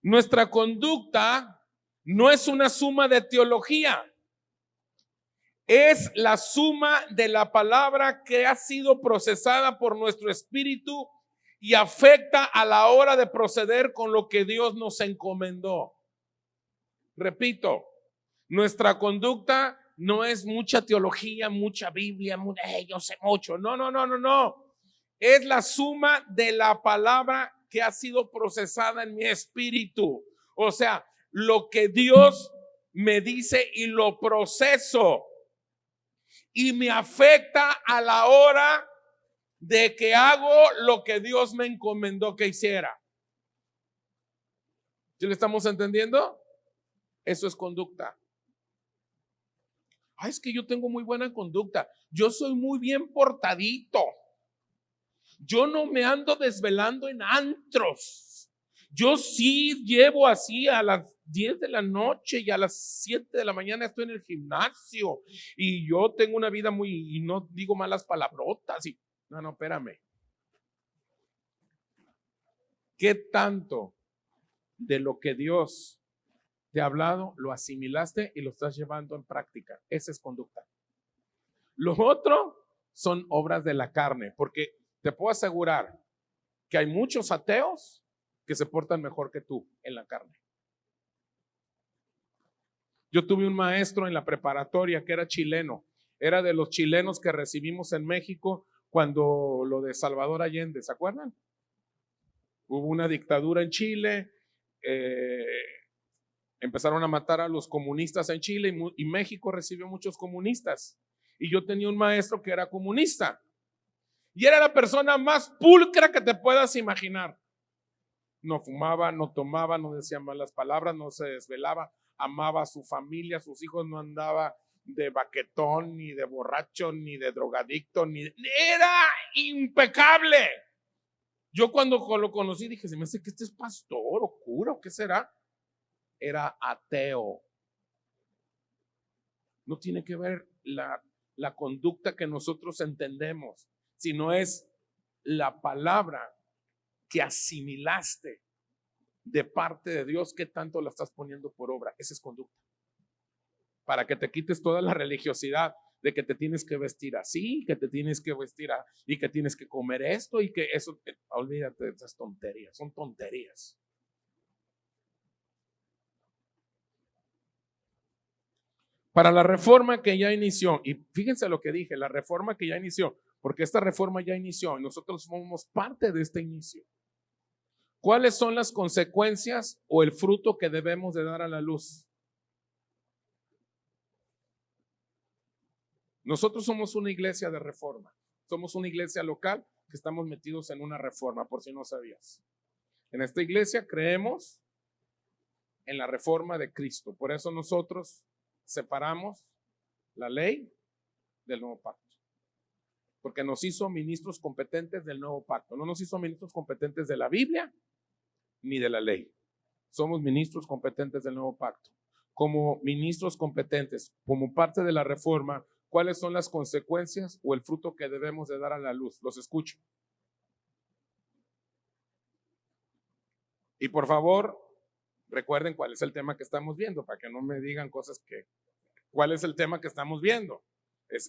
Nuestra conducta no es una suma de teología, es la suma de la palabra que ha sido procesada por nuestro espíritu y afecta a la hora de proceder con lo que Dios nos encomendó. Repito, nuestra conducta no es mucha teología, mucha Biblia, yo sé mucho. No. Es la suma de la palabra que ha sido procesada en mi espíritu. O sea, lo que Dios me dice y lo proceso y me afecta a la hora de que hago lo que Dios me encomendó que hiciera. ¿Sí le estamos entendiendo? Eso es conducta. Ay, es que yo tengo muy buena conducta. Yo soy muy bien portadito. Yo no me ando desvelando en antros. Yo sí llevo así a las 10 de la noche y a las 7 de la mañana estoy en el gimnasio. Y yo tengo una vida y no digo malas palabrotas. No, espérame. ¿Qué tanto de lo que Dios te ha hablado lo asimilaste y lo estás llevando en práctica? Esa es conducta. Lo otro son obras de la carne, porque te puedo asegurar que hay muchos ateos que se portan mejor que tú en la carne. Yo tuve un maestro en la preparatoria que era chileno, era de los chilenos que recibimos en México cuando lo de Salvador Allende, ¿se acuerdan? Hubo una dictadura en Chile, empezaron a matar a los comunistas en Chile y México recibió muchos comunistas. Y yo tenía un maestro que era comunista y era la persona más pulcra que te puedas imaginar. No fumaba, no tomaba, no decía malas palabras, no se desvelaba, amaba a su familia, a sus hijos, no andaba de baquetón, ni de borracho, ni de drogadicto, era impecable. Yo cuando lo conocí dije, se me hace que este es pastor o cura o qué será. Era ateo. No tiene que ver la conducta que nosotros entendemos, sino es la palabra que asimilaste de parte de Dios, que tanto la estás poniendo por obra. Esa es conducta. Para que te quites toda la religiosidad de que te tienes que vestir así, que te tienes que vestir y que tienes que comer esto y que eso, olvídate de esas tonterías, son tonterías. Para la reforma que ya inició, y fíjense lo que dije, la reforma que ya inició, porque esta reforma ya inició y nosotros somos parte de este inicio. ¿Cuáles son las consecuencias o el fruto que debemos de dar a la luz? Nosotros somos una iglesia de reforma, somos una iglesia local que estamos metidos en una reforma, por si no sabías. En esta iglesia creemos en la reforma de Cristo, por eso nosotros separamos la ley del nuevo pacto, porque nos hizo ministros competentes del nuevo pacto, no nos hizo ministros competentes de la Biblia ni de la ley. Somos ministros competentes del nuevo pacto. Como ministros competentes, como parte de la reforma, ¿cuáles son las consecuencias o el fruto que debemos de dar a la luz? Los escucho. Y por favor, recuerden cuál es el tema que estamos viendo, para que no me digan cosas que, ¿cuál es el tema que estamos viendo?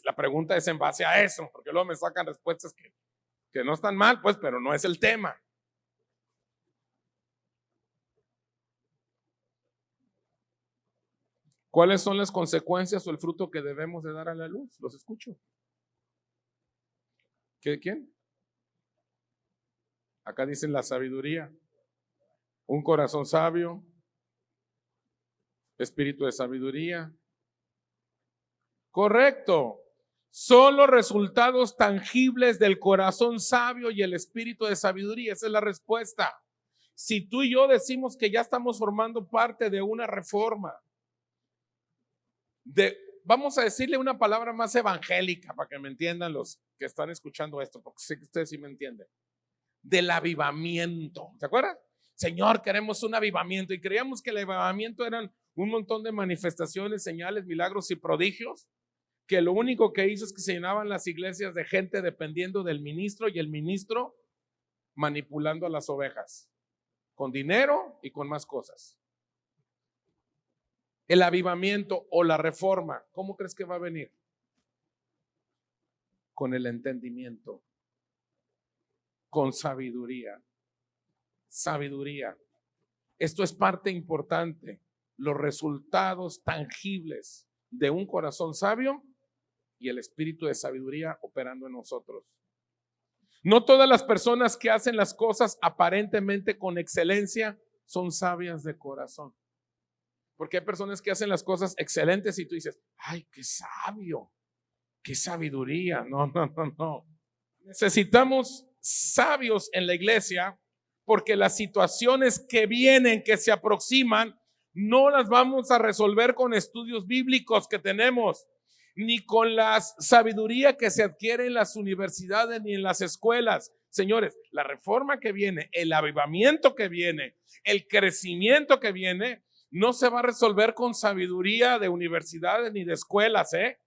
La pregunta es en base a eso, porque luego me sacan respuestas que no están mal, pues, pero no es el tema. ¿Cuáles son las consecuencias o el fruto que debemos de dar a la luz? Los escucho. ¿Quién? Acá dicen la sabiduría, un corazón sabio, espíritu de sabiduría. Correcto. Son los resultados tangibles del corazón sabio y el espíritu de sabiduría. Esa es la respuesta. Si tú y yo decimos que ya estamos formando parte de una reforma, vamos a decirle una palabra más evangélica para que me entiendan los que están escuchando esto, porque sé que ustedes sí me entienden. Del avivamiento. ¿Se acuerdan? Señor, queremos un avivamiento, y creíamos que el avivamiento eran un montón de manifestaciones, señales, milagros y prodigios, que lo único que hizo es que se llenaban las iglesias de gente dependiendo del ministro y el ministro manipulando a las ovejas con dinero y con más cosas. El avivamiento o la reforma, ¿cómo crees que va a venir? Con el entendimiento, con sabiduría. Sabiduría. Esto es parte importante. Los resultados tangibles de un corazón sabio y el espíritu de sabiduría operando en nosotros. No todas las personas que hacen las cosas aparentemente con excelencia son sabias de corazón. Porque hay personas que hacen las cosas excelentes y tú dices, ay, qué sabio, qué sabiduría. No. Necesitamos sabios en la iglesia, porque las situaciones que vienen, que se aproximan, no las vamos a resolver con estudios bíblicos que tenemos, ni con la sabiduría que se adquiere en las universidades ni en las escuelas. Señores, la reforma que viene, el avivamiento que viene, el crecimiento que viene, no se va a resolver con sabiduría de universidades ni de escuelas, ¿eh?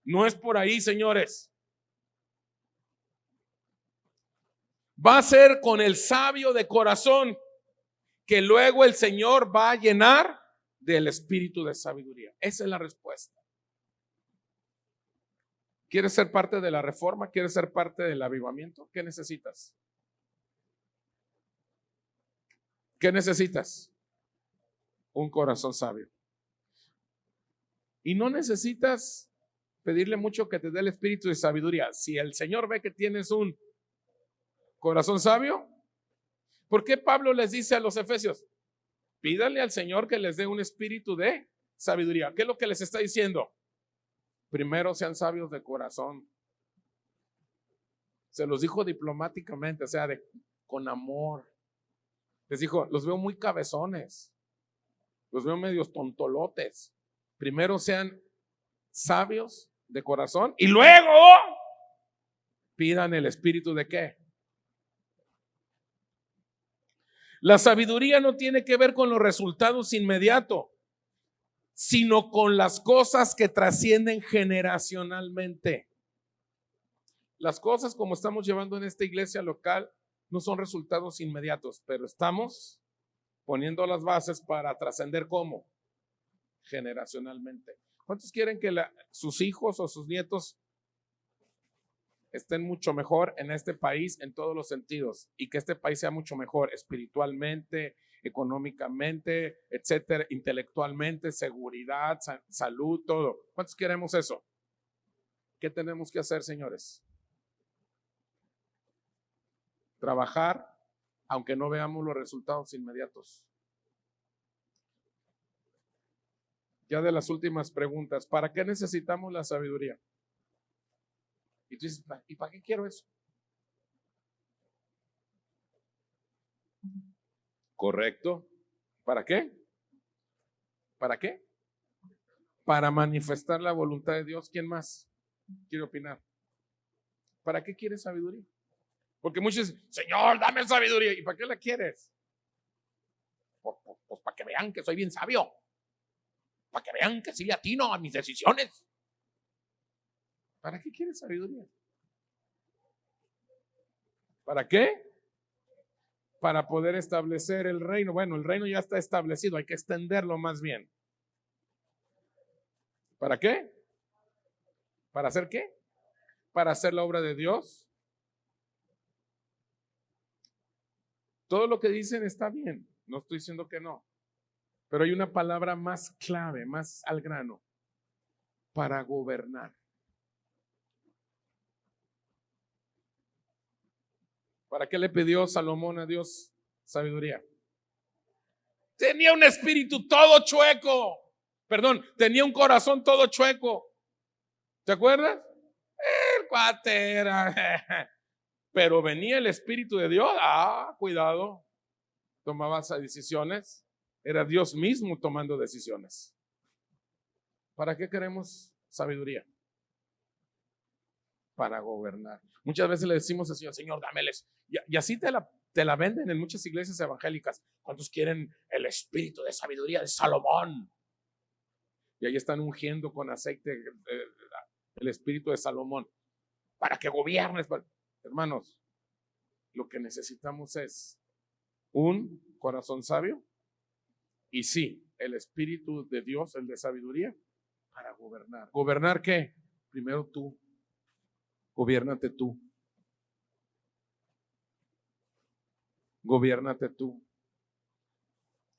No es por ahí, señores. Va a ser con el sabio de corazón, que luego el Señor va a llenar del espíritu de sabiduría. Esa es la respuesta. ¿Quieres ser parte de la reforma? ¿Quieres ser parte del avivamiento? ¿Qué necesitas? ¿Qué necesitas? Un corazón sabio. Y no necesitas pedirle mucho que te dé el espíritu de sabiduría. Si el Señor ve que tienes un corazón sabio, ¿por qué Pablo les dice a los efesios? Pídale al Señor que les dé un espíritu de sabiduría. ¿Qué es lo que les está diciendo? Primero sean sabios de corazón. Se los dijo diplomáticamente, o sea, con amor. Les dijo, los veo muy cabezones, los veo medios tontolotes. Primero sean sabios de corazón y luego pidan el espíritu de ¿qué? La sabiduría no tiene que ver con los resultados inmediatos, sino con las cosas que trascienden generacionalmente. Las cosas como estamos llevando en esta iglesia local no son resultados inmediatos, pero estamos poniendo las bases para trascender ¿cómo? Generacionalmente. ¿Cuántos quieren que sus hijos o sus nietos estén mucho mejor en este país en todos los sentidos, y que este país sea mucho mejor espiritualmente, económicamente, etcétera, intelectualmente, seguridad, salud, todo? ¿Cuántos queremos eso? ¿Qué tenemos que hacer, señores? trabajar aunque no veamos los resultados inmediatos. Ya de las últimas preguntas, ¿para qué necesitamos la sabiduría? Y tú dices, ¿y para qué quiero eso? Correcto. ¿Para qué? ¿Para qué? Para manifestar la voluntad de Dios. ¿Quién más quiere opinar? ¿Para qué quieres sabiduría? Porque muchos dicen, Señor, dame sabiduría. ¿Y para qué la quieres? Pues para que vean que soy bien sabio. Para que vean que sí le atino a mis decisiones. ¿Para qué quieres sabiduría? ¿Para qué? Para poder establecer el reino. Bueno, el reino ya está establecido, hay que extenderlo más bien. ¿Para qué? ¿Para hacer qué? Para hacer la obra de Dios. Todo lo que dicen está bien, no estoy diciendo que no, pero hay una palabra más clave, más al grano: para gobernar. ¿Para qué le pidió Salomón a Dios sabiduría? Tenía un espíritu todo chueco. Perdón, tenía un corazón todo chueco. ¿Te acuerdas? El cuate era. Pero venía el Espíritu de Dios. Cuidado. Tomaba esas decisiones. Era Dios mismo tomando decisiones. ¿Para qué queremos sabiduría? Para gobernar. Muchas veces le decimos al Señor, Señor, dámeles. Y así te la venden en muchas iglesias evangélicas. ¿Cuántos quieren el espíritu de sabiduría de Salomón? Y ahí están ungiendo con aceite el espíritu de Salomón para que gobiernes. Hermanos, lo que necesitamos es un corazón sabio y sí, el espíritu de Dios, el de sabiduría, para gobernar. ¿Gobernar qué? Primero tú. Gobiérnate tú. Gobiérnate tú.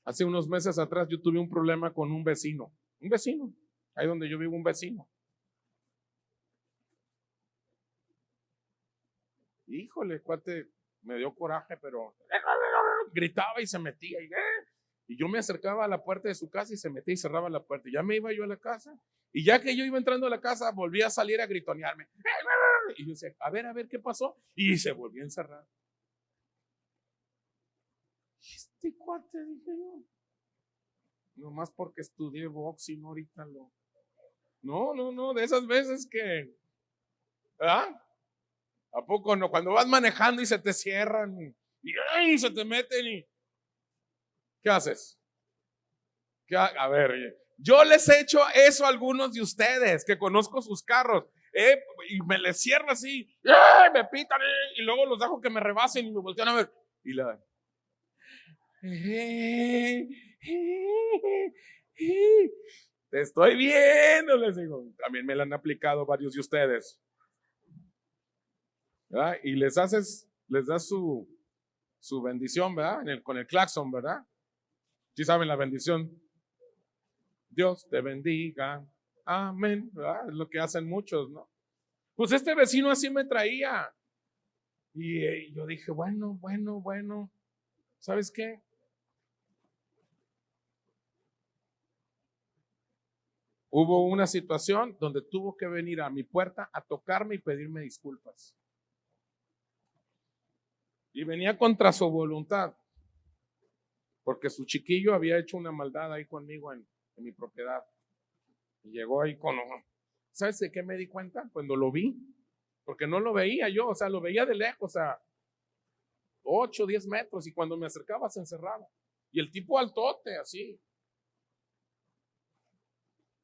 Hace unos meses atrás yo tuve un problema con un vecino. Un vecino. Ahí donde yo vivo, un vecino. Híjole, cuate, me dio coraje, pero gritaba y se metía. Y yo me acercaba a la puerta de su casa y se metía y cerraba la puerta. Y ya me iba yo a la casa. Y ya que yo iba entrando a la casa, volvía a salir a gritonearme. Y yo decía, a ver, ¿qué pasó? Y se volvió a encerrar. Este cuate, dije yo. Nomás porque estudié boxing ahorita lo. No, de esas veces que. ¿Ah? ¿A poco no? Cuando vas manejando y se te cierran y se te meten y. ¿Qué haces? A ver, yo les he hecho eso a algunos de ustedes que conozco sus carros. Y me les cierro así, me pitan y luego los dejo que me rebasen y me voltean a ver. Y la. Te estoy viendo, les digo. También me la han aplicado varios de ustedes. ¿Verdad? Y les das su bendición, ¿verdad? Con el claxon, ¿verdad? ¿Sí saben la bendición? Dios te bendiga. Amén. ¿Verdad? Es lo que hacen muchos, ¿no? Pues este vecino así me traía. Y yo dije, bueno. ¿Sabes qué? Hubo una situación donde tuvo que venir a mi puerta a tocarme y pedirme disculpas. Y venía contra su voluntad, porque su chiquillo había hecho una maldad ahí conmigo en mi propiedad. Y llegó ahí con... ¿Sabes de qué me di cuenta? Cuando lo vi, porque no lo veía yo, o sea, lo veía de lejos, a 8 o 10 metros, y cuando me acercaba se encerraba. Y el tipo altote, así.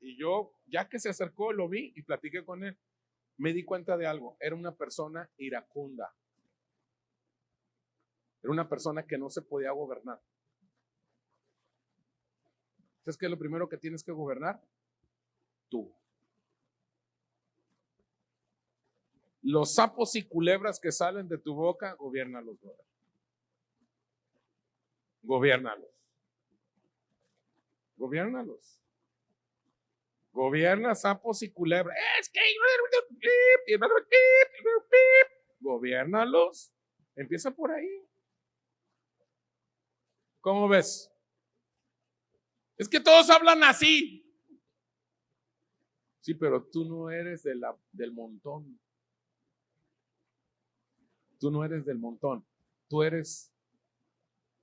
Y yo, ya que se acercó, lo vi y platiqué con él. Me di cuenta de algo, era una persona iracunda. Era una persona que no se podía gobernar. ¿Sabes qué es lo primero que tienes que gobernar? Tú. Los sapos y culebras que salen de tu boca, gobiérnalos. Gobiérnalos. Gobiérnalos. Gobierna sapos y culebras. Es que... Gobiérnalos. Empieza por ahí. ¿Cómo ves? Es que todos hablan así. Sí, pero tú no eres del montón. Tú no eres del montón. Tú eres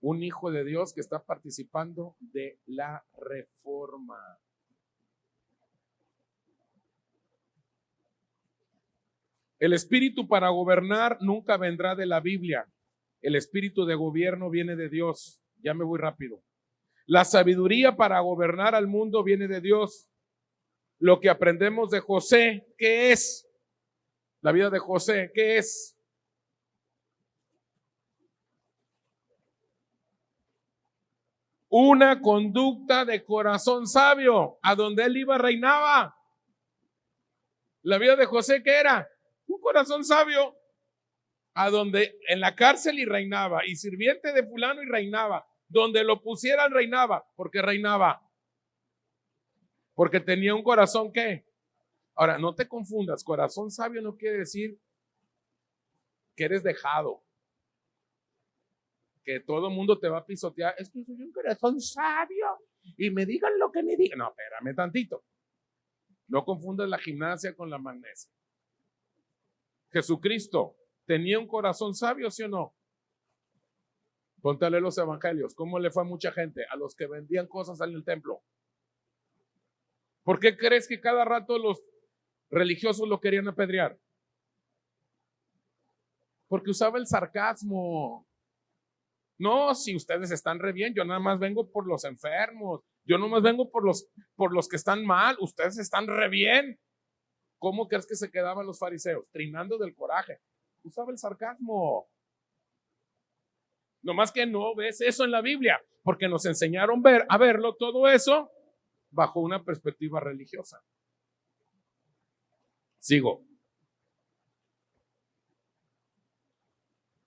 un hijo de Dios que está participando de la reforma. El espíritu para gobernar nunca vendrá de la Biblia. El espíritu de gobierno viene de Dios. Ya me voy rápido. La sabiduría para gobernar al mundo viene de Dios. Lo que aprendemos de José, ¿qué es? La vida de José, ¿qué es? Una conducta de corazón sabio. A donde él iba reinaba. La vida de José, ¿qué era? Un corazón sabio. A donde en la cárcel y reinaba. Y sirviente de fulano y reinaba. Donde lo pusieran reinaba. Porque reinaba. Porque tenía un corazón ¿qué? Ahora, no te confundas. Corazón sabio no quiere decir que eres dejado. Que todo el mundo te va a pisotear. Es que soy un corazón sabio y me digan lo que me digan. No, espérame tantito. No confundas la gimnasia con la magnesia. Jesucristo tenía un corazón sabio, ¿sí o no? Ponte a leer los evangelios. ¿Cómo le fue a mucha gente? A los que vendían cosas en el templo. ¿Por qué crees que cada rato los religiosos lo querían apedrear? Porque usaba el sarcasmo. No, si ustedes están re bien, yo nada más vengo por los enfermos, yo nada más vengo por los que están mal, ustedes están re bien. ¿Cómo crees que se quedaban los fariseos? Trinando del coraje. Usaba el sarcasmo. Nomás que no ves eso en la Biblia, porque nos enseñaron a verlo todo eso bajo una perspectiva religiosa. Sigo.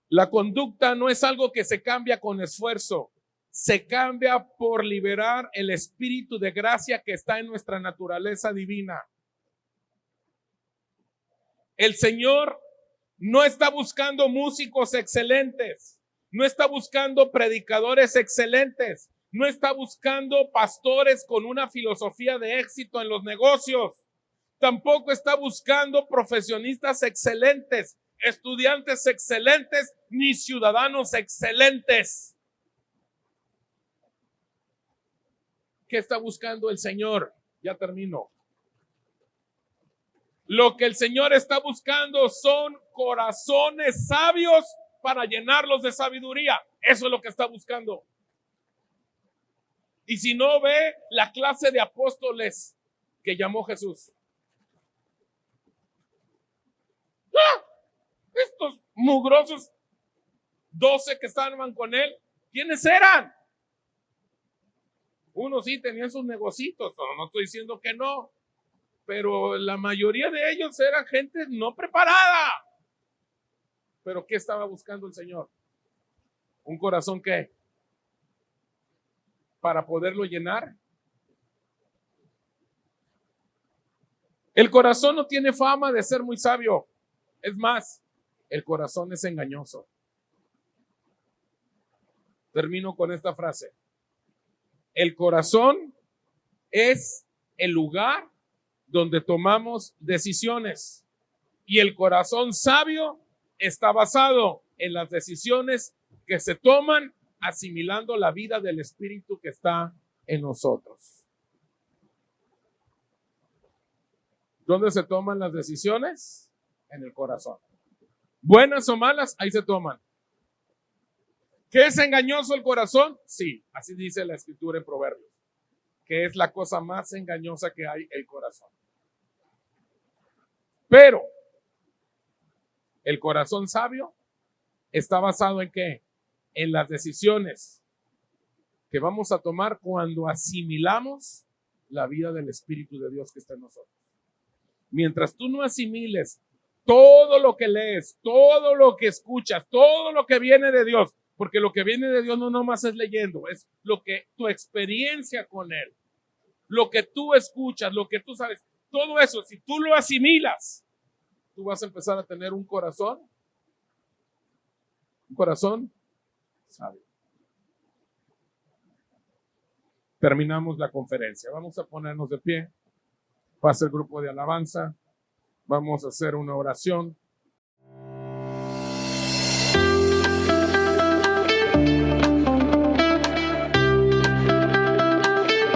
La conducta no es algo que se cambia con esfuerzo, se cambia por liberar el espíritu de gracia que está en nuestra naturaleza divina. El Señor no está buscando músicos excelentes, no está buscando predicadores excelentes, no está buscando pastores con una filosofía de éxito en los negocios, tampoco está buscando profesionistas excelentes, estudiantes excelentes, ni ciudadanos excelentes. ¿Qué está buscando el Señor? Ya termino. Lo que el Señor está buscando son corazones sabios para llenarlos de sabiduría. Eso es lo que está buscando. Y si no, ve la clase de apóstoles que llamó Jesús. ¡Ah! Estos mugrosos 12 que estaban con él, ¿quiénes eran? Unos sí tenían sus negocitos, no estoy diciendo que no, pero la mayoría de ellos eran gente no preparada. ¿Pero qué estaba buscando el Señor? ¿Un corazón qué? Para poderlo llenar. El corazón no tiene fama de ser muy sabio. Es más, el corazón es engañoso. Termino con esta frase. El corazón es el lugar donde tomamos decisiones y el corazón sabio está basado en las decisiones que se toman asimilando la vida del Espíritu que está en nosotros. ¿Dónde se toman las decisiones? En el corazón. Buenas o malas, ahí se toman. ¿Qué es engañoso el corazón? Sí, así dice la Escritura en Proverbios, que es la cosa más engañosa que hay, el corazón. Pero el corazón sabio está basado en ¿qué? En las decisiones que vamos a tomar cuando asimilamos la vida del Espíritu de Dios que está en nosotros. Mientras tú no asimiles todo lo que lees, todo lo que escuchas, todo lo que viene de Dios, porque lo que viene de Dios no nomás es leyendo, es lo que tu experiencia con Él, lo que tú escuchas, lo que tú sabes, todo eso, si tú lo asimilas, tú vas a empezar a tener un corazón Un corazón sabio. Terminamos la conferencia. Vamos a ponernos de pie. Pasa el grupo de alabanza. Vamos a hacer una oración.